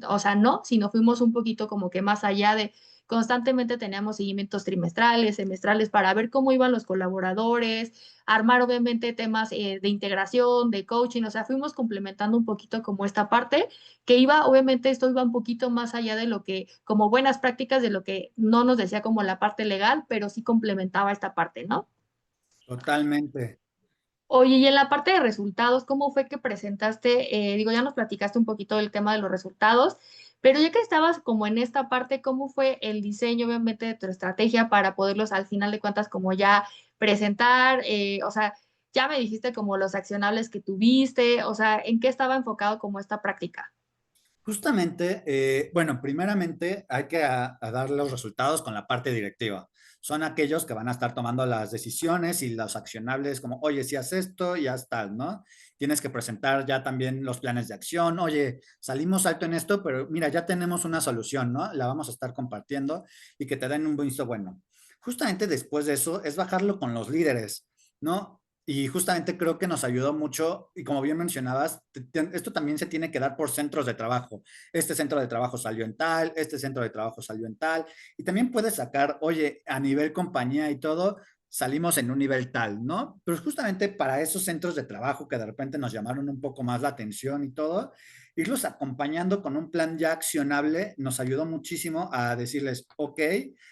o sea, no, sino fuimos un poquito como que más allá de, constantemente teníamos seguimientos trimestrales, semestrales, para ver cómo iban los colaboradores, armar, obviamente, temas de integración, de coaching, o sea, fuimos complementando un poquito como esta parte, que iba, obviamente, esto iba un poquito más allá de lo que, como buenas prácticas, de lo que no nos decía como la parte legal, pero sí complementaba esta parte, ¿no? Totalmente. Oye, y en la parte de resultados, ¿cómo fue que presentaste? Digo, ya nos platicaste un poquito del tema de los resultados, pero ya que estabas como en esta parte, ¿cómo fue el diseño, obviamente, de tu estrategia para poderlos al final de cuentas como ya presentar? O sea, ya me dijiste como los accionables que tuviste, o sea, ¿en qué estaba enfocado como esta práctica? Justamente, bueno, primeramente hay que a dar los resultados con la parte directiva. Son aquellos que van a estar tomando las decisiones y los accionables como, oye, si haces esto, ya está, ¿no? Tienes que presentar ya también los planes de acción. Oye, salimos alto en esto, pero mira, ya tenemos una solución, ¿no? La vamos a estar compartiendo y que te den un visto bueno. Justamente después de eso es bajarlo con los líderes, ¿no? Y justamente creo que nos ayudó mucho, y como bien mencionabas, esto también se tiene que dar por centros de trabajo. Este centro de trabajo salió en tal, este centro de trabajo salió en tal, y también puedes sacar, oye, a nivel compañía y todo, salimos en un nivel tal, ¿no? Pero justamente para esos centros de trabajo que de repente nos llamaron un poco más la atención y todo, irlos acompañando con un plan ya accionable nos ayudó muchísimo a decirles, ok,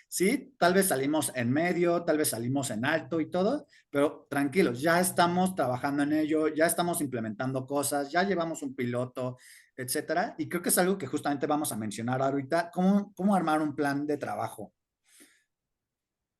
sí, tal vez salimos en medio, tal vez salimos en alto y todo, pero tranquilos, ya estamos trabajando en ello, ya estamos implementando cosas, ya llevamos un piloto, etcétera. Y creo que es algo que justamente vamos a mencionar ahorita, cómo armar un plan de trabajo.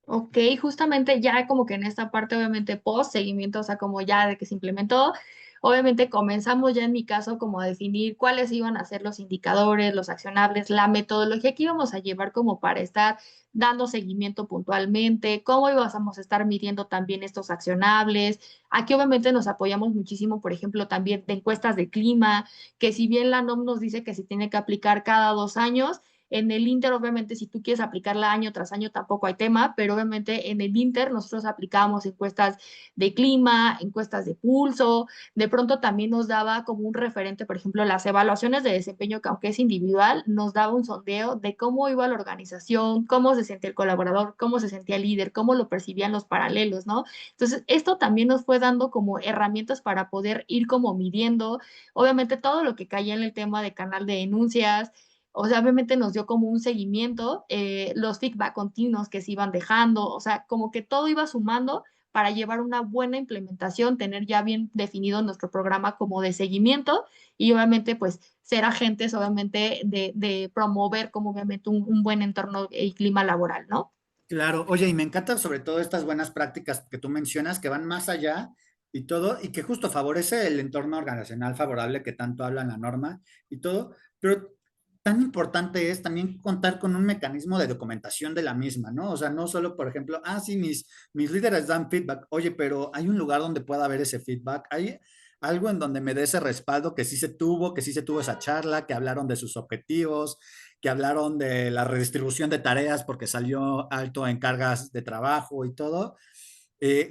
Ok, justamente ya como que en esta parte, obviamente, post seguimiento, o sea, como ya de que se implementó, obviamente comenzamos ya en mi caso como a definir cuáles iban a ser los indicadores, los accionables, la metodología que íbamos a llevar como para estar dando seguimiento puntualmente, cómo íbamos a estar midiendo también estos accionables. Aquí obviamente nos apoyamos muchísimo, por ejemplo, también de encuestas de clima, que si bien la NOM nos dice que se tiene que aplicar cada 2 años, en el Inter, obviamente, si tú quieres aplicarla año tras año, tampoco hay tema, pero obviamente en el Inter nosotros aplicábamos encuestas de clima, encuestas de pulso, de pronto también nos daba como un referente, por ejemplo, las evaluaciones de desempeño, que aunque es individual, nos daba un sondeo de cómo iba la organización, cómo se sentía el colaborador, cómo se sentía el líder, cómo lo percibían los paralelos, ¿no? Entonces, esto también nos fue dando como herramientas para poder ir como midiendo, obviamente, todo lo que caía en el tema de canal de denuncias, o sea, obviamente nos dio como un seguimiento, los feedback continuos que se iban dejando, o sea, como que todo iba sumando para llevar una buena implementación, tener ya bien definido nuestro programa como de seguimiento y obviamente pues ser agentes obviamente de promover como obviamente un buen entorno y clima laboral, ¿no? Claro, oye, y me encantan sobre todo estas buenas prácticas que tú mencionas, que van más allá y todo, y que justo favorece el entorno organizacional favorable que tanto habla la norma y todo, pero tan importante es también contar con un mecanismo de documentación de la misma, ¿no? O sea, no solo, por ejemplo, sí, mis líderes dan feedback, oye, pero hay un lugar donde pueda haber ese feedback, hay algo en donde me dé ese respaldo que sí se tuvo esa charla, que hablaron de sus objetivos, que hablaron de la redistribución de tareas porque salió alto en cargas de trabajo y todo.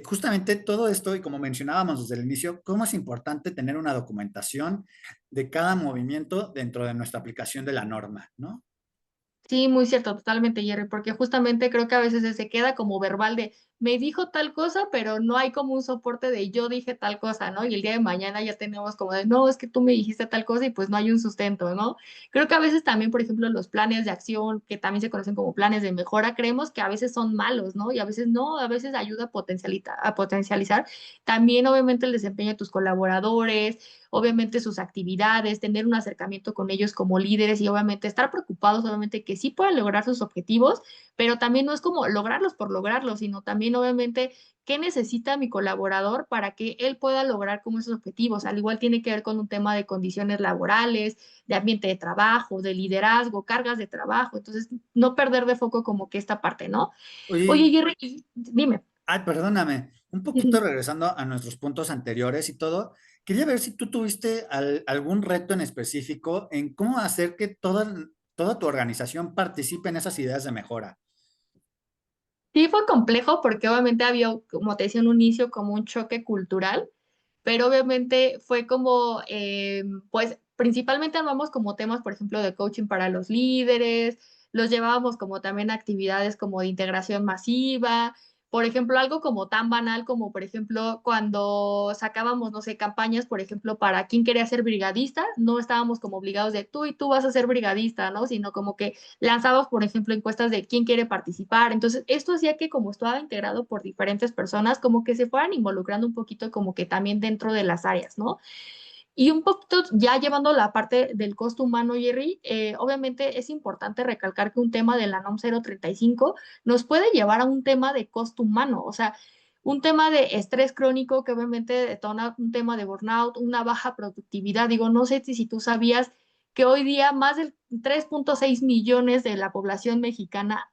Justamente todo esto, y como mencionábamos desde el inicio, cómo es importante tener una documentación de cada movimiento dentro de nuestra aplicación de la norma, ¿no? Sí, muy cierto, totalmente, Jerry, porque justamente creo que a veces se queda como verbal de me dijo tal cosa, pero no hay como un soporte de yo dije tal cosa, ¿no? Y el día de mañana ya tenemos como de no, es que tú me dijiste tal cosa y pues no hay un sustento, ¿no? Creo que a veces también, por ejemplo, los planes de acción, que también se conocen como planes de mejora, creemos que a veces son malos, ¿no? Y a veces no, a veces ayuda a potencializar también, obviamente, el desempeño de tus colaboradores, obviamente sus actividades, tener un acercamiento con ellos como líderes y obviamente estar preocupados, obviamente que sí puedan lograr sus objetivos, pero también no es como lograrlos por lograrlos, sino también obviamente qué necesita mi colaborador para que él pueda lograr como esos objetivos. Al igual tiene que ver con un tema de condiciones laborales, de ambiente de trabajo, de liderazgo, cargas de trabajo. Entonces, no perder de foco como que esta parte, ¿no? Oye, Oye, Jerry, dime. perdóname, un poquito regresando a nuestros puntos anteriores y todo, quería ver si tú tuviste algún reto en específico en cómo hacer que toda tu organización participe en esas ideas de mejora. Sí, fue complejo porque obviamente había, como te decía en un inicio, como un choque cultural, pero obviamente fue como, pues principalmente armamos como temas, por ejemplo, de coaching para los líderes, los llevábamos como también a actividades como de integración masiva, por ejemplo, algo como tan banal como, por ejemplo, cuando sacábamos, no sé, campañas, por ejemplo, para quién quería ser brigadista, no estábamos como obligados de tú y tú vas a ser brigadista, ¿no? Sino como que lanzábamos, por ejemplo, encuestas de quién quiere participar. Entonces, esto hacía que como estaba integrado por diferentes personas, como que se fueran involucrando un poquito como que también dentro de las áreas, ¿no? Y un poquito ya llevando la parte del costo humano, Jerry, obviamente es importante recalcar que un tema de la NOM 035 nos puede llevar a un tema de costo humano, o sea, un tema de estrés crónico que obviamente detona un tema de burnout, una baja productividad. Digo, no sé si tú sabías que hoy día más de 3.6 millones de la población mexicana,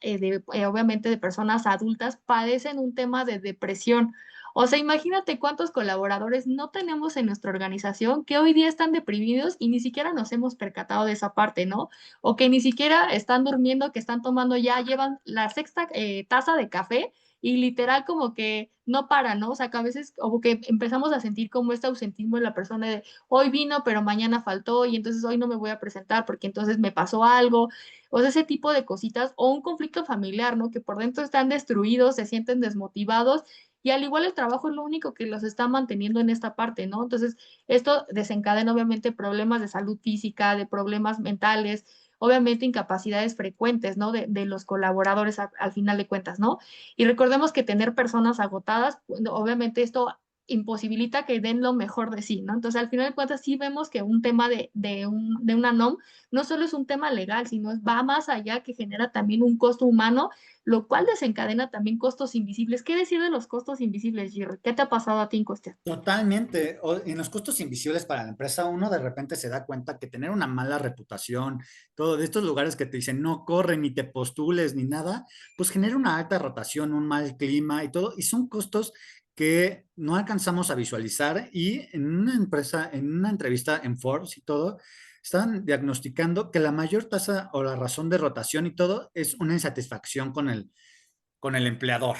obviamente de personas adultas, padecen un tema de depresión. O sea, imagínate cuántos colaboradores no tenemos en nuestra organización que hoy día están deprimidos y ni siquiera nos hemos percatado de esa parte, ¿no? O que ni siquiera están durmiendo, que están tomando ya, llevan la sexta taza de café y literal como que no para, ¿no? O sea, que a veces como que empezamos a sentir como este ausentismo de la persona de hoy vino, pero mañana faltó y entonces hoy no me voy a presentar porque entonces me pasó algo. O sea, ese tipo de cositas o un conflicto familiar, ¿no? Que por dentro están destruidos, se sienten desmotivados y al igual el trabajo es lo único que los está manteniendo en esta parte, ¿no? Entonces, esto desencadena obviamente problemas de salud física, de problemas mentales, obviamente incapacidades frecuentes, ¿no? De los colaboradores al final de cuentas, ¿no? Y recordemos que tener personas agotadas, bueno, obviamente esto imposibilita que den lo mejor de sí, ¿no? Entonces, al final de cuentas, sí vemos que un tema de una NOM no solo es un tema legal, sino va más allá, que genera también un costo humano, lo cual desencadena también costos invisibles. ¿Qué decir de los costos invisibles, Jerry? ¿Qué te ha pasado a ti en cuestión? Totalmente. En los costos invisibles para la empresa, uno de repente se da cuenta que tener una mala reputación, todo de estos lugares que te dicen no corre, ni te postules, ni nada, pues genera una alta rotación, un mal clima y todo, y son costos que no alcanzamos a visualizar y en una empresa, en una entrevista en Forbes y todo, estaban diagnosticando que la mayor tasa o la razón de rotación y todo es una insatisfacción con el empleador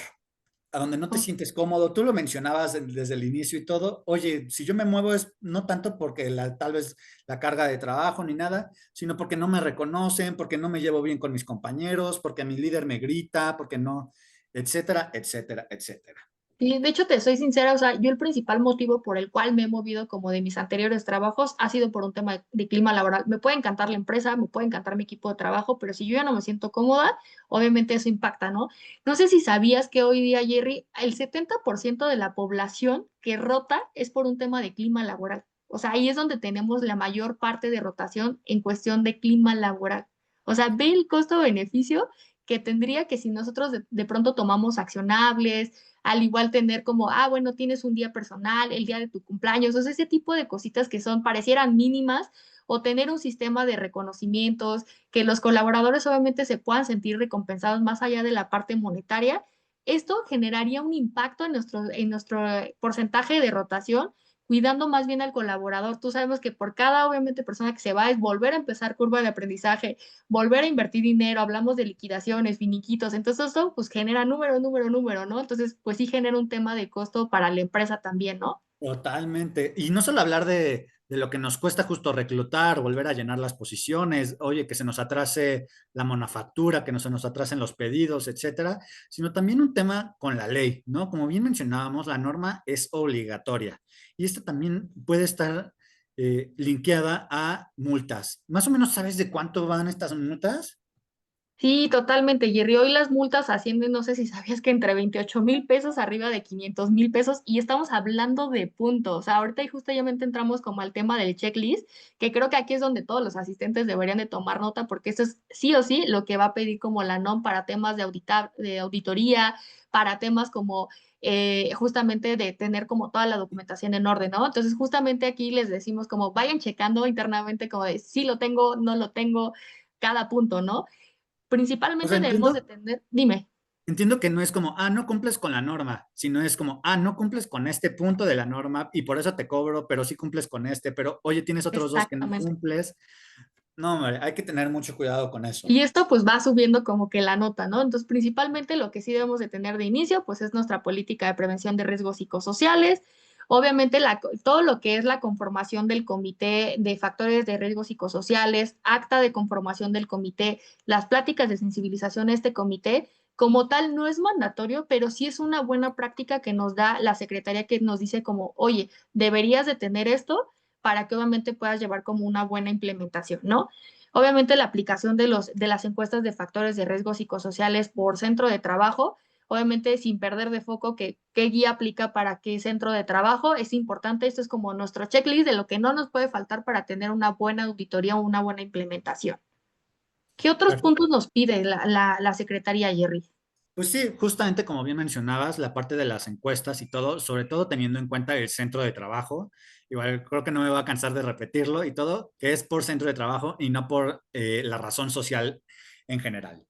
a donde no te Oh, sientes cómodo. Tú lo mencionabas desde el inicio y todo. Oye, si yo me muevo es no tanto porque tal vez la carga de trabajo ni nada, sino porque no me reconocen, porque no me llevo bien con mis compañeros, porque mi líder me grita, porque no, etcétera, etcétera, etcétera. Sí, de hecho, te soy sincera, o sea, yo el principal motivo por el cual me he movido como de mis anteriores trabajos ha sido por un tema de clima laboral. Me puede encantar la empresa, me puede encantar mi equipo de trabajo, pero si yo ya no me siento cómoda, obviamente eso impacta, ¿no? No sé si sabías que hoy día, Jerry, el 70% de la población que rota es por un tema de clima laboral. O sea, ahí es donde tenemos la mayor parte de rotación en cuestión de clima laboral. O sea, ve el costo-beneficio que tendría que si nosotros de pronto tomamos accionables, al igual tener como, ah, bueno, tienes un día personal, el día de tu cumpleaños, o sea, ese tipo de cositas que son, parecieran mínimas, o tener un sistema de reconocimientos, que los colaboradores obviamente se puedan sentir recompensados más allá de la parte monetaria. Esto generaría un impacto en nuestro porcentaje de rotación, cuidando más bien al colaborador. Tú sabemos que por cada, obviamente, persona que se va es volver a empezar curva de aprendizaje, volver a invertir dinero, hablamos de liquidaciones, finiquitos, entonces esto pues genera número, número, número, ¿no? Entonces pues sí genera un tema de costo para la empresa también, ¿no? Totalmente. Y no solo hablar de lo que nos cuesta justo reclutar, volver a llenar las posiciones, oye, que se nos atrase la manufactura, que no se nos atrasen los pedidos, etcétera, sino también un tema con la ley, ¿no? Como bien mencionábamos, la norma es obligatoria y esta también puede estar linkeada a multas. ¿Más o menos sabes de cuánto van estas multas? Sí, totalmente, Jerry. Hoy las multas ascienden, no sé si sabías que entre 28,000 pesos arriba de 500,000 pesos y estamos hablando de puntos. O sea, ahorita y justamente entramos como al tema del checklist, que creo que aquí es donde todos los asistentes deberían de tomar nota porque eso es sí o sí lo que va a pedir como la NOM para temas de auditar, de auditoría, para temas como justamente de tener como toda la documentación en orden, ¿no? Entonces, justamente aquí les decimos como vayan checando internamente como de si lo tengo, no lo tengo, cada punto, ¿no? O sea, Principalmente debemos de entiendo, tener, dime. entiendo que no es como, ah, no cumples con la norma, sino es como, ah, no cumples con este punto de la norma y por eso te cobro, pero sí cumples con este, pero oye, tienes otros dos que no Exactamente. cumples. No, hombre, hay que tener mucho cuidado con eso. Y esto pues va subiendo como que la nota, ¿no? Entonces, principalmente lo que sí debemos de tener de inicio, pues es nuestra política de prevención de riesgos psicosociales. Obviamente, todo lo que es la conformación del comité de factores de riesgos psicosociales, acta de conformación del comité, las pláticas de sensibilización a este comité, como tal, no es mandatorio, pero sí es una buena práctica que nos da la secretaría que nos dice como, oye, deberías de tener esto para que obviamente puedas llevar como una buena implementación, ¿no? Obviamente la aplicación de las encuestas de factores de riesgo psicosociales por centro de trabajo, obviamente sin perder de foco qué guía aplica para qué centro de trabajo, es importante, esto es como nuestro checklist de lo que no nos puede faltar para tener una buena auditoría o una buena implementación. ¿Qué otros puntos nos pide la Secretaría, Jerry? Pues sí, justamente como bien mencionabas, la parte de las encuestas y todo, sobre todo teniendo en cuenta el centro de trabajo, igual creo que no me voy a cansar de repetirlo y todo, que es por centro de trabajo y no por la razón social en general.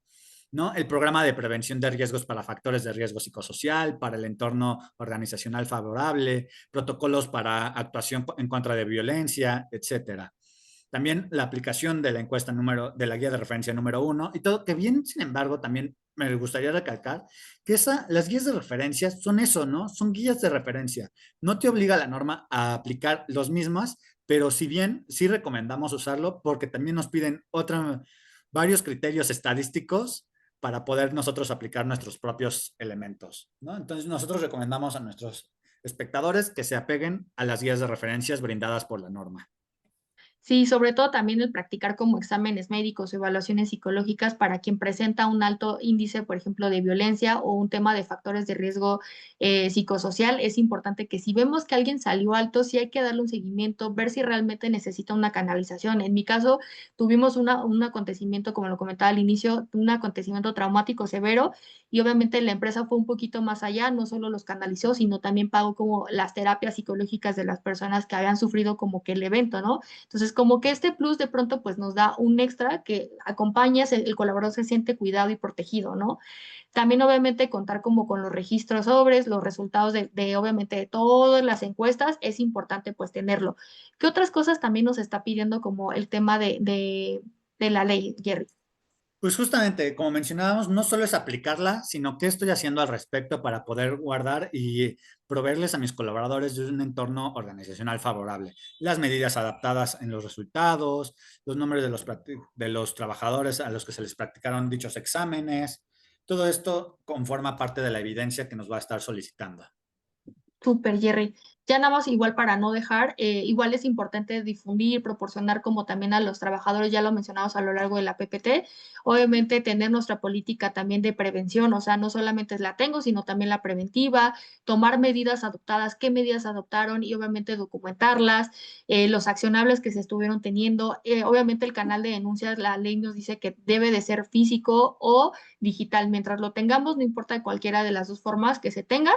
¿No? El programa de prevención de riesgos para factores de riesgo psicosocial, para el entorno organizacional favorable, protocolos para actuación en contra de violencia, etcétera. También la aplicación de la encuesta de la guía de referencia número 1 y todo, que bien, sin embargo, también me gustaría recalcar que las guías de referencia son eso, ¿no? Son guías de referencia. No te obliga la norma a aplicar los mismos, pero si bien sí recomendamos usarlo porque también nos piden varios criterios estadísticos para poder nosotros aplicar nuestros propios elementos, ¿no? Entonces nosotros recomendamos a nuestros espectadores que se apeguen a las guías de referencias brindadas por la norma. Sí, sobre todo también el practicar como exámenes médicos o evaluaciones psicológicas para quien presenta un alto índice, por ejemplo, de violencia o un tema de factores de riesgo psicosocial. Es importante que si vemos que alguien salió alto, sí hay que darle un seguimiento, ver si realmente necesita una canalización. En mi caso, tuvimos un acontecimiento, como lo comentaba al inicio, un acontecimiento traumático severo y obviamente la empresa fue un poquito más allá, no solo los canalizó, sino también pagó como las terapias psicológicas de las personas que habían sufrido como que el evento, ¿no? Entonces, como que este plus de pronto pues nos da un extra que acompaña, el colaborador se siente cuidado y protegido, ¿no? También obviamente contar como con los registros sobres, los resultados obviamente de todas las encuestas, es importante pues tenerlo. ¿Qué otras cosas también nos está pidiendo como el tema de la ley, Jerry? Pues justamente, como mencionábamos, no solo es aplicarla, sino qué estoy haciendo al respecto para poder guardar y proveerles a mis colaboradores de un entorno organizacional favorable. Las medidas adaptadas en los resultados, los nombres de los trabajadores a los que se les practicaron dichos exámenes, Todo esto conforma parte de la evidencia que nos va a estar solicitando. Súper, Jerry. Ya nada más igual para no dejar, igual es importante difundir, proporcionar como también a los trabajadores, ya lo mencionamos a lo largo de la PPT, obviamente tener nuestra política también de prevención, o sea, no solamente es la tengo, sino también la preventiva, tomar medidas adoptadas, qué medidas adoptaron y obviamente documentarlas, los accionables que se estuvieron teniendo, obviamente el canal de denuncias, la ley nos dice que debe de ser físico o digital, mientras lo tengamos, no importa cualquiera de las dos formas que se tenga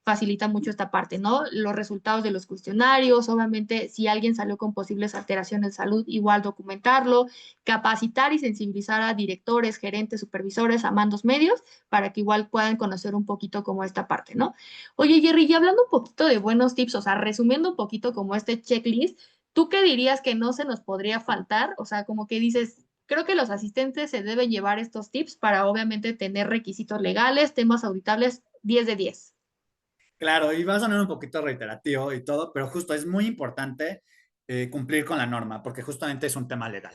facilita mucho esta parte, ¿no? Los resultados de los cuestionarios, obviamente, si alguien salió con posibles alteraciones de salud, igual documentarlo, capacitar y sensibilizar a directores, gerentes, supervisores, a mandos medios, para que igual puedan conocer un poquito como esta parte, ¿no? Oye, Jerry, y hablando un poquito de buenos tips, o sea, resumiendo un poquito como este checklist, ¿tú qué dirías que no se nos podría faltar? O sea, como que dices, creo que los asistentes se deben llevar estos tips para obviamente tener requisitos legales, temas auditables 10 de 10. Claro, y va a sonar un poquito reiterativo y todo, pero justo es muy importante cumplir con la norma, porque justamente es un tema legal.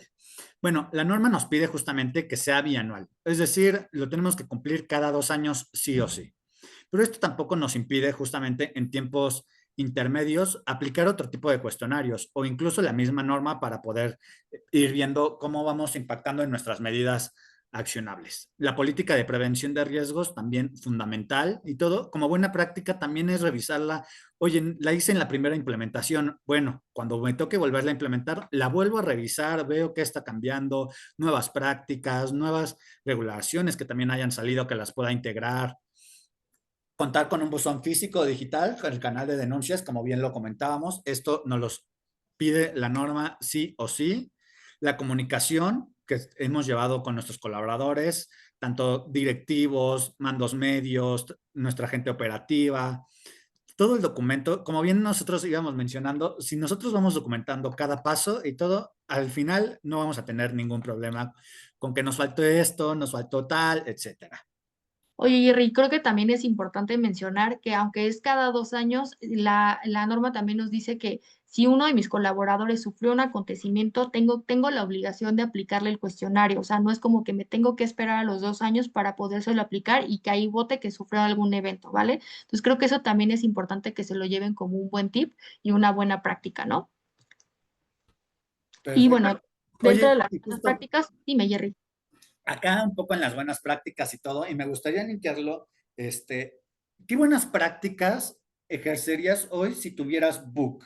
Bueno, la norma nos pide justamente que sea bianual, es decir, lo tenemos que cumplir cada 2 años sí o sí. Pero esto tampoco nos impide justamente en tiempos intermedios aplicar otro tipo de cuestionarios o incluso la misma norma para poder ir viendo cómo vamos impactando en nuestras medidas accionables. La política de prevención de riesgos también fundamental y todo, como buena práctica también es revisarla. Oye, la hice en la primera implementación. Bueno, cuando me toque volverla a implementar, la vuelvo a revisar, veo qué está cambiando, nuevas prácticas, nuevas regulaciones que también hayan salido que las pueda integrar. Contar con un buzón físico o digital, el canal de denuncias, como bien lo comentábamos, esto nos los pide la norma sí o sí. La comunicación que hemos llevado con nuestros colaboradores, tanto directivos, mandos medios, nuestra gente operativa, todo el documento, como bien nosotros íbamos mencionando, si nosotros vamos documentando cada paso y todo, al final no vamos a tener ningún problema con que nos faltó esto, nos faltó tal, etcétera. Oye, Jerry, creo que también es importante mencionar que aunque es cada 2 años, la norma también nos dice que si uno de mis colaboradores sufrió un acontecimiento, tengo la obligación de aplicarle el cuestionario. O sea, no es como que me tengo que esperar a los 2 años para podérselo aplicar y que ahí vote que sufrió algún evento, ¿vale? Entonces creo que eso también es importante que se lo lleven como un buen tip y una buena práctica, ¿no? Y Perfecto. bueno, dentro Oye, de las y buenas justo prácticas, dime, Jerry. acá un poco en las buenas prácticas y todo, y me gustaría limpiarlo, ¿qué buenas prácticas ejercerías hoy si tuvieras Book?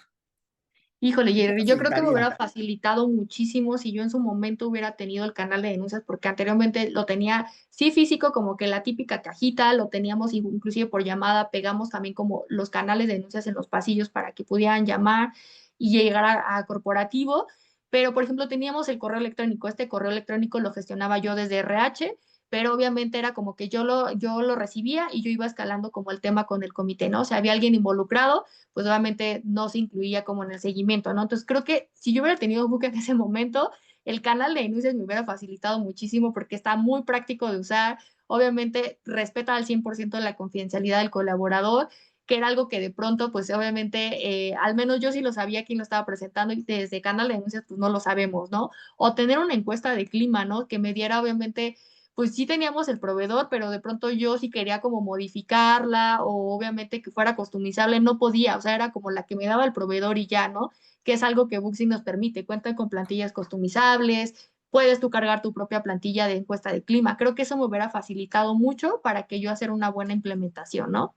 Híjole, ¿Qué te Jerry, yo creo que me facilitaría? hubiera facilitado muchísimo si yo en su momento hubiera tenido el canal de denuncias, porque anteriormente lo tenía, sí físico, como que la típica cajita, lo teníamos inclusive por llamada, pegamos también como los canales de denuncias en los pasillos para que pudieran llamar y llegar a corporativo, pero por ejemplo teníamos el correo electrónico, este correo electrónico lo gestionaba yo desde RH, pero obviamente era como que yo lo recibía y yo iba escalando como el tema con el comité, ¿no? O sea, había alguien involucrado pues obviamente no se incluía como en el seguimiento, ¿no? Entonces creo que si yo hubiera tenido Book en ese momento, el canal de denuncias me hubiera facilitado muchísimo porque está muy práctico de usar, obviamente respeta al 100% la confidencialidad del colaborador, que era algo que de pronto, pues obviamente, al menos yo sí lo sabía quién lo estaba presentando y desde canal de denuncias, pues no lo sabemos, ¿no? O tener una encuesta de clima, ¿no? Que me diera, obviamente, pues sí teníamos el proveedor, pero de pronto yo sí quería como modificarla o obviamente que fuera customizable, no podía, o sea, era como la que me daba el proveedor y ya, ¿no? Que es algo que Booksy nos permite, cuentan con plantillas customizables, puedes tú cargar tu propia plantilla de encuesta de clima. Creo que eso me hubiera facilitado mucho para que yo hacer una buena implementación, ¿no?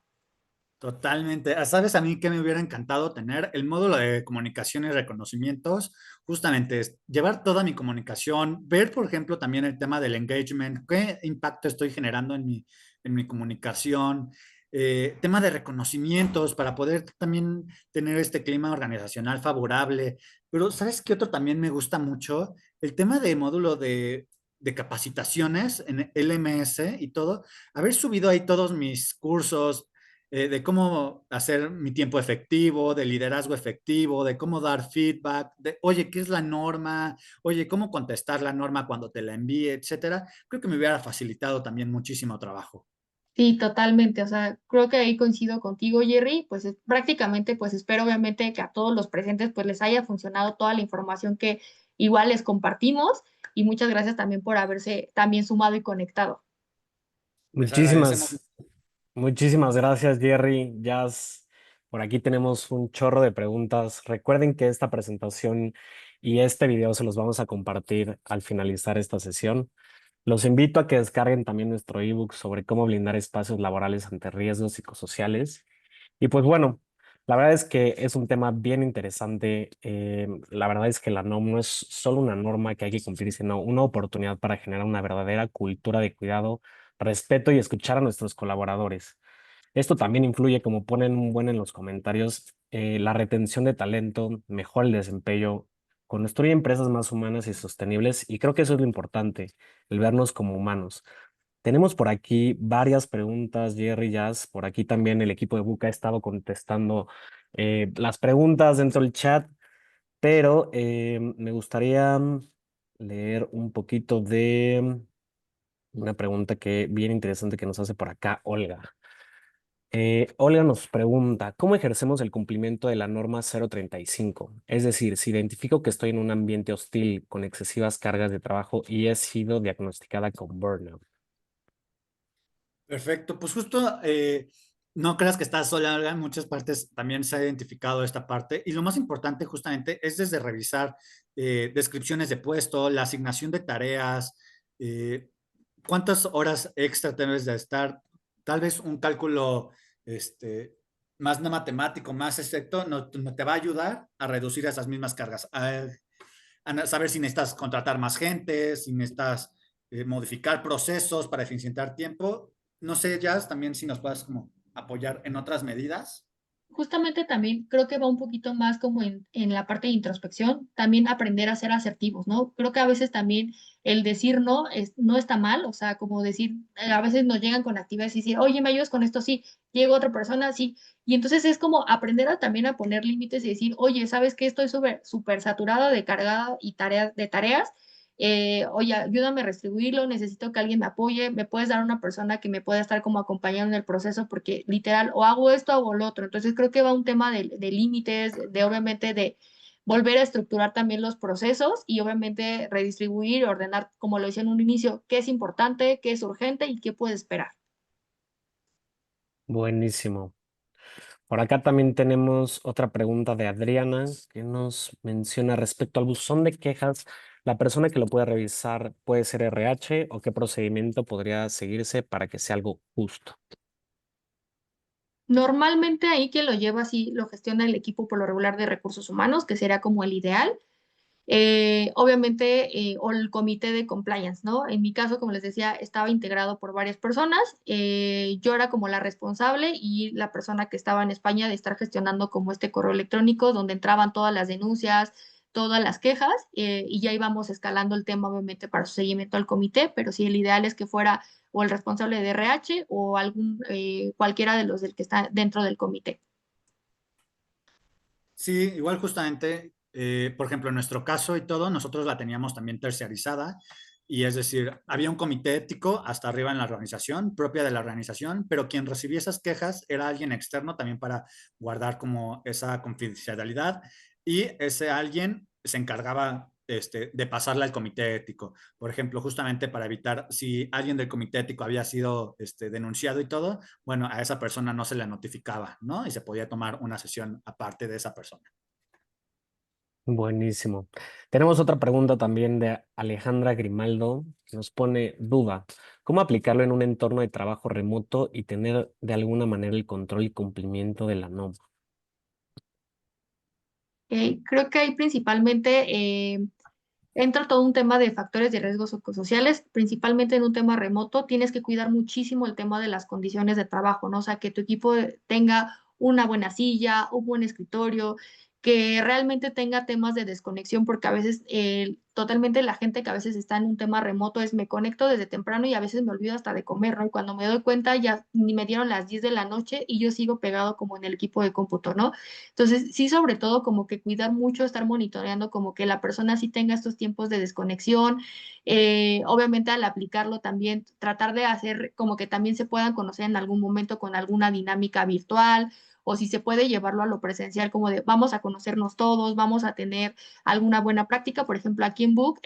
Totalmente. ¿Sabes a mí que me hubiera encantado tener? El módulo de comunicación y reconocimientos, justamente es llevar toda mi comunicación, ver, por ejemplo, también el tema del engagement, qué impacto estoy generando en mi comunicación, tema de reconocimientos para poder también tener este clima organizacional favorable. Pero ¿sabes qué otro también me gusta mucho? El tema de módulo de capacitaciones en LMS y todo, haber subido ahí todos mis cursos de cómo hacer mi tiempo efectivo, de liderazgo efectivo, de cómo dar feedback, de, oye, ¿qué es la norma? Oye, ¿cómo contestar la norma cuando te la envíe, etcétera? Creo que me hubiera facilitado también muchísimo trabajo. Sí, totalmente. O sea, creo que ahí coincido contigo, Jerry. Pues prácticamente, pues espero obviamente que a todos los presentes pues les haya funcionado toda la información que igual les compartimos y muchas gracias también por haberse también sumado y conectado. Les agradecemos. Muchísimas, muchísimas gracias, Jerry. Jazz, por aquí tenemos un chorro de preguntas. Recuerden que esta presentación y este video se los vamos a compartir al finalizar esta sesión. Los invito a que descarguen también nuestro ebook sobre cómo blindar espacios laborales ante riesgos psicosociales. Y pues bueno, la verdad es que es un tema bien interesante. La verdad es que la NOM no es solo una norma que hay que cumplir, sino una oportunidad para generar una verdadera cultura de cuidado, respeto y escuchar a nuestros colaboradores. Esto también influye, como ponen un buen en los comentarios, la retención de talento, mejora el desempeño, construye empresas más humanas y sostenibles. Y creo que eso es lo importante, el vernos como humanos. Tenemos por aquí varias preguntas, Jerry, Jazz. Por aquí también el equipo de Buca ha estado contestando las preguntas dentro del chat, pero me gustaría leer un poquito de una pregunta que bien interesante que nos hace por acá Olga. Olga nos pregunta, ¿cómo ejercemos el cumplimiento de la norma 035? Es decir, si identifico que estoy en un ambiente hostil con excesivas cargas de trabajo y he sido diagnosticada con burnout. Perfecto, pues justo no creas que estás sola, Olga, en muchas partes también se ha identificado esta parte y lo más importante justamente es desde revisar descripciones de puesto, la asignación de tareas, eh, cuántas horas extra debes de estar, tal vez un cálculo este, más no matemático, más exacto, no te va a ayudar a reducir esas mismas cargas, a saber si necesitas contratar más gente, si necesitas modificar procesos para eficientar tiempo. No sé, Jazz, también si nos puedas como apoyar en otras medidas. Justamente también creo que va un poquito más como en la parte de introspección, también aprender a ser asertivos, ¿no? Creo que a veces también el decir no, no está mal, o sea, como decir, a veces nos llegan con actividades y decir, oye, ¿me ayudas con esto? Sí, llega otra persona, sí. Y entonces es como aprender a también a poner límites y decir, oye, ¿sabes qué? Estoy súper saturada de cargada y tareas. Oye, ayúdame a restribuirlo, necesito que alguien me apoye, me puedes dar una persona que me pueda estar como acompañando en el proceso, porque literal, o hago esto o hago lo otro. Entonces creo que va un tema de límites, de obviamente de volver a estructurar también los procesos y obviamente redistribuir, ordenar, como lo decía en un inicio, qué es importante, qué es urgente y qué puede esperar. Buenísimo. Por acá también tenemos otra pregunta de Adriana que nos menciona respecto al buzón de quejas. ¿La persona que lo puede revisar puede ser RH o qué procedimiento podría seguirse para que sea algo justo? Normalmente ahí quien lo lleva así lo gestiona el equipo por lo regular de recursos humanos, que sería como el ideal. Obviamente, o el comité de compliance, ¿no? En mi caso, como les decía, estaba integrado por varias personas. Yo era como la responsable y la persona que estaba en España de estar gestionando como este correo electrónico donde entraban todas las denuncias, todas las quejas, y ya íbamos escalando el tema, obviamente, para su seguimiento al comité, pero sí, el ideal es que fuera o el responsable de RH o cualquiera de los del que está dentro del comité. Sí, igual justamente, por ejemplo, en nuestro caso y todo, nosotros la teníamos también terciarizada y es decir, había un comité ético hasta arriba en la organización, propia de la organización, pero quien recibía esas quejas era alguien externo también para guardar como esa confidencialidad y ese alguien se encargaba de pasarla al comité ético. Por ejemplo, justamente para evitar si alguien del comité ético había sido denunciado y todo, bueno, a esa persona no se le notificaba, ¿no? Y se podía tomar una sesión aparte de esa persona. Buenísimo. Tenemos otra pregunta también de Alejandra Grimaldo que nos pone duda. ¿Cómo aplicarlo en un entorno de trabajo remoto y tener de alguna manera el control y cumplimiento de la norma? Creo que hay principalmente entra todo un tema de factores de riesgo psicosociales, principalmente en un tema remoto, tienes que cuidar muchísimo el tema de las condiciones de trabajo, ¿no? O sea, que tu equipo tenga una buena silla, un buen escritorio, que realmente tenga temas de desconexión, porque a veces totalmente la gente que a veces está en un tema remoto es me conecto desde temprano y a veces me olvido hasta de comer, ¿no? Y cuando me doy cuenta ya ni me dieron las 10 de la noche y yo sigo pegado como en el equipo de cómputo, ¿no? Entonces, sí, sobre todo como que cuidar mucho, estar monitoreando como que la persona sí tenga estos tiempos de desconexión. Obviamente al aplicarlo también tratar de hacer como que también se puedan conocer en algún momento con alguna dinámica virtual o si se puede llevarlo a lo presencial, como de vamos a conocernos todos, vamos a tener alguna buena práctica. Por ejemplo, aquí en Book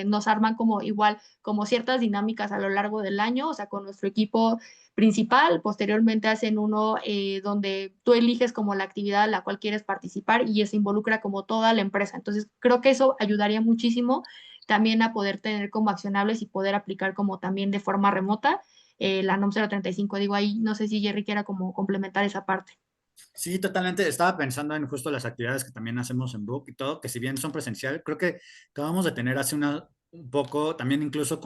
nos arman como igual, como ciertas dinámicas a lo largo del año, o sea, con nuestro equipo principal. Posteriormente hacen uno donde tú eliges como la actividad a la cual quieres participar y se involucra como toda la empresa. Entonces, creo que eso ayudaría muchísimo también a poder tener como accionables y poder aplicar como también de forma remota la NOM 035. Digo, ahí no sé si Jerry quiera como complementar esa parte. Sí, totalmente. Estaba pensando en justo las actividades que también hacemos en Book y todo, que si bien son presencial, creo que acabamos de tener hace un poco, también incluso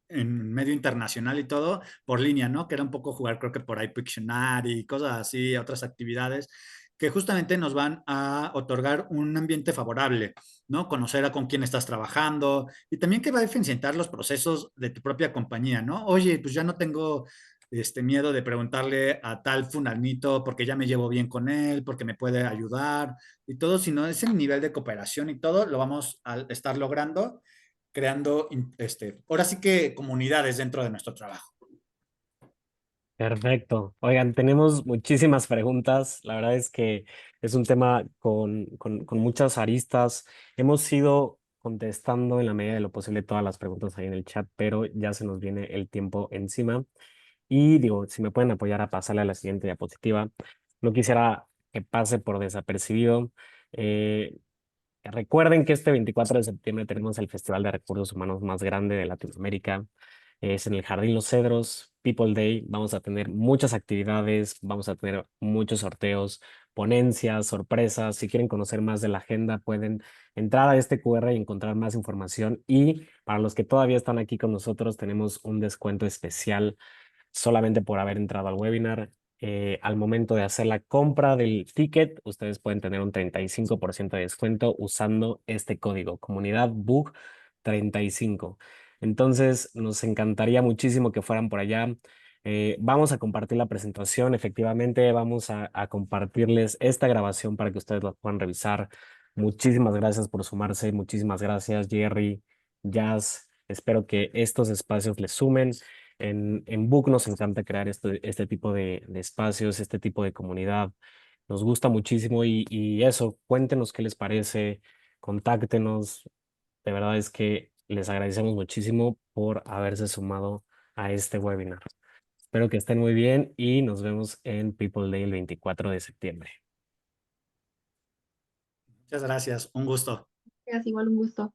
en medio internacional y todo, por línea, ¿no? Que era un poco jugar, creo que por ahí Pictionary y cosas así, otras actividades que justamente nos van a otorgar un ambiente favorable, ¿no? Conocer a con quién estás trabajando y también que va a eficientar los procesos de tu propia compañía, ¿no? Oye, pues ya no tengo miedo de preguntarle a tal fulanito porque ya me llevo bien con él, porque me puede ayudar y todo, sino ese nivel de cooperación y todo lo vamos a estar logrando creando, ahora sí que comunidades dentro de nuestro trabajo. Perfecto. Oigan, tenemos muchísimas preguntas. La verdad es que es un tema con muchas aristas. Hemos ido contestando en la medida de lo posible todas las preguntas ahí en el chat, pero ya se nos viene el tiempo encima. Y digo, si me pueden apoyar a pasarle a la siguiente diapositiva, no quisiera que pase por desapercibido. Eh, Recuerden que este 24 de septiembre tenemos el Festival de Recursos Humanos más grande de Latinoamérica. Es en el Jardín Los Cedros, People Day. Vamos a tener muchas actividades, vamos a tener muchos sorteos, ponencias, sorpresas. Si quieren conocer más de la agenda, pueden entrar a este QR y encontrar más información. Y para los que todavía están aquí con nosotros, tenemos un descuento especial solamente por haber entrado al webinar. Al momento de hacer la compra del ticket, ustedes pueden tener un 35% de descuento usando este código, comunidad BUG 35. Entonces, nos encantaría muchísimo que fueran por allá. Vamos a compartir la presentación, efectivamente, vamos a compartirles esta grabación para que ustedes la puedan revisar. Muchísimas gracias por sumarse, muchísimas gracias, Jerry, Jazz. Espero que estos espacios les sumen. En Book nos encanta crear este tipo de espacios, este tipo de comunidad. Nos gusta muchísimo y eso, cuéntenos qué les parece, contáctenos. De verdad es que les agradecemos muchísimo por haberse sumado a este webinar. Espero que estén muy bien y nos vemos en People Day el 24 de septiembre. Muchas gracias, un gusto. Es igual un gusto.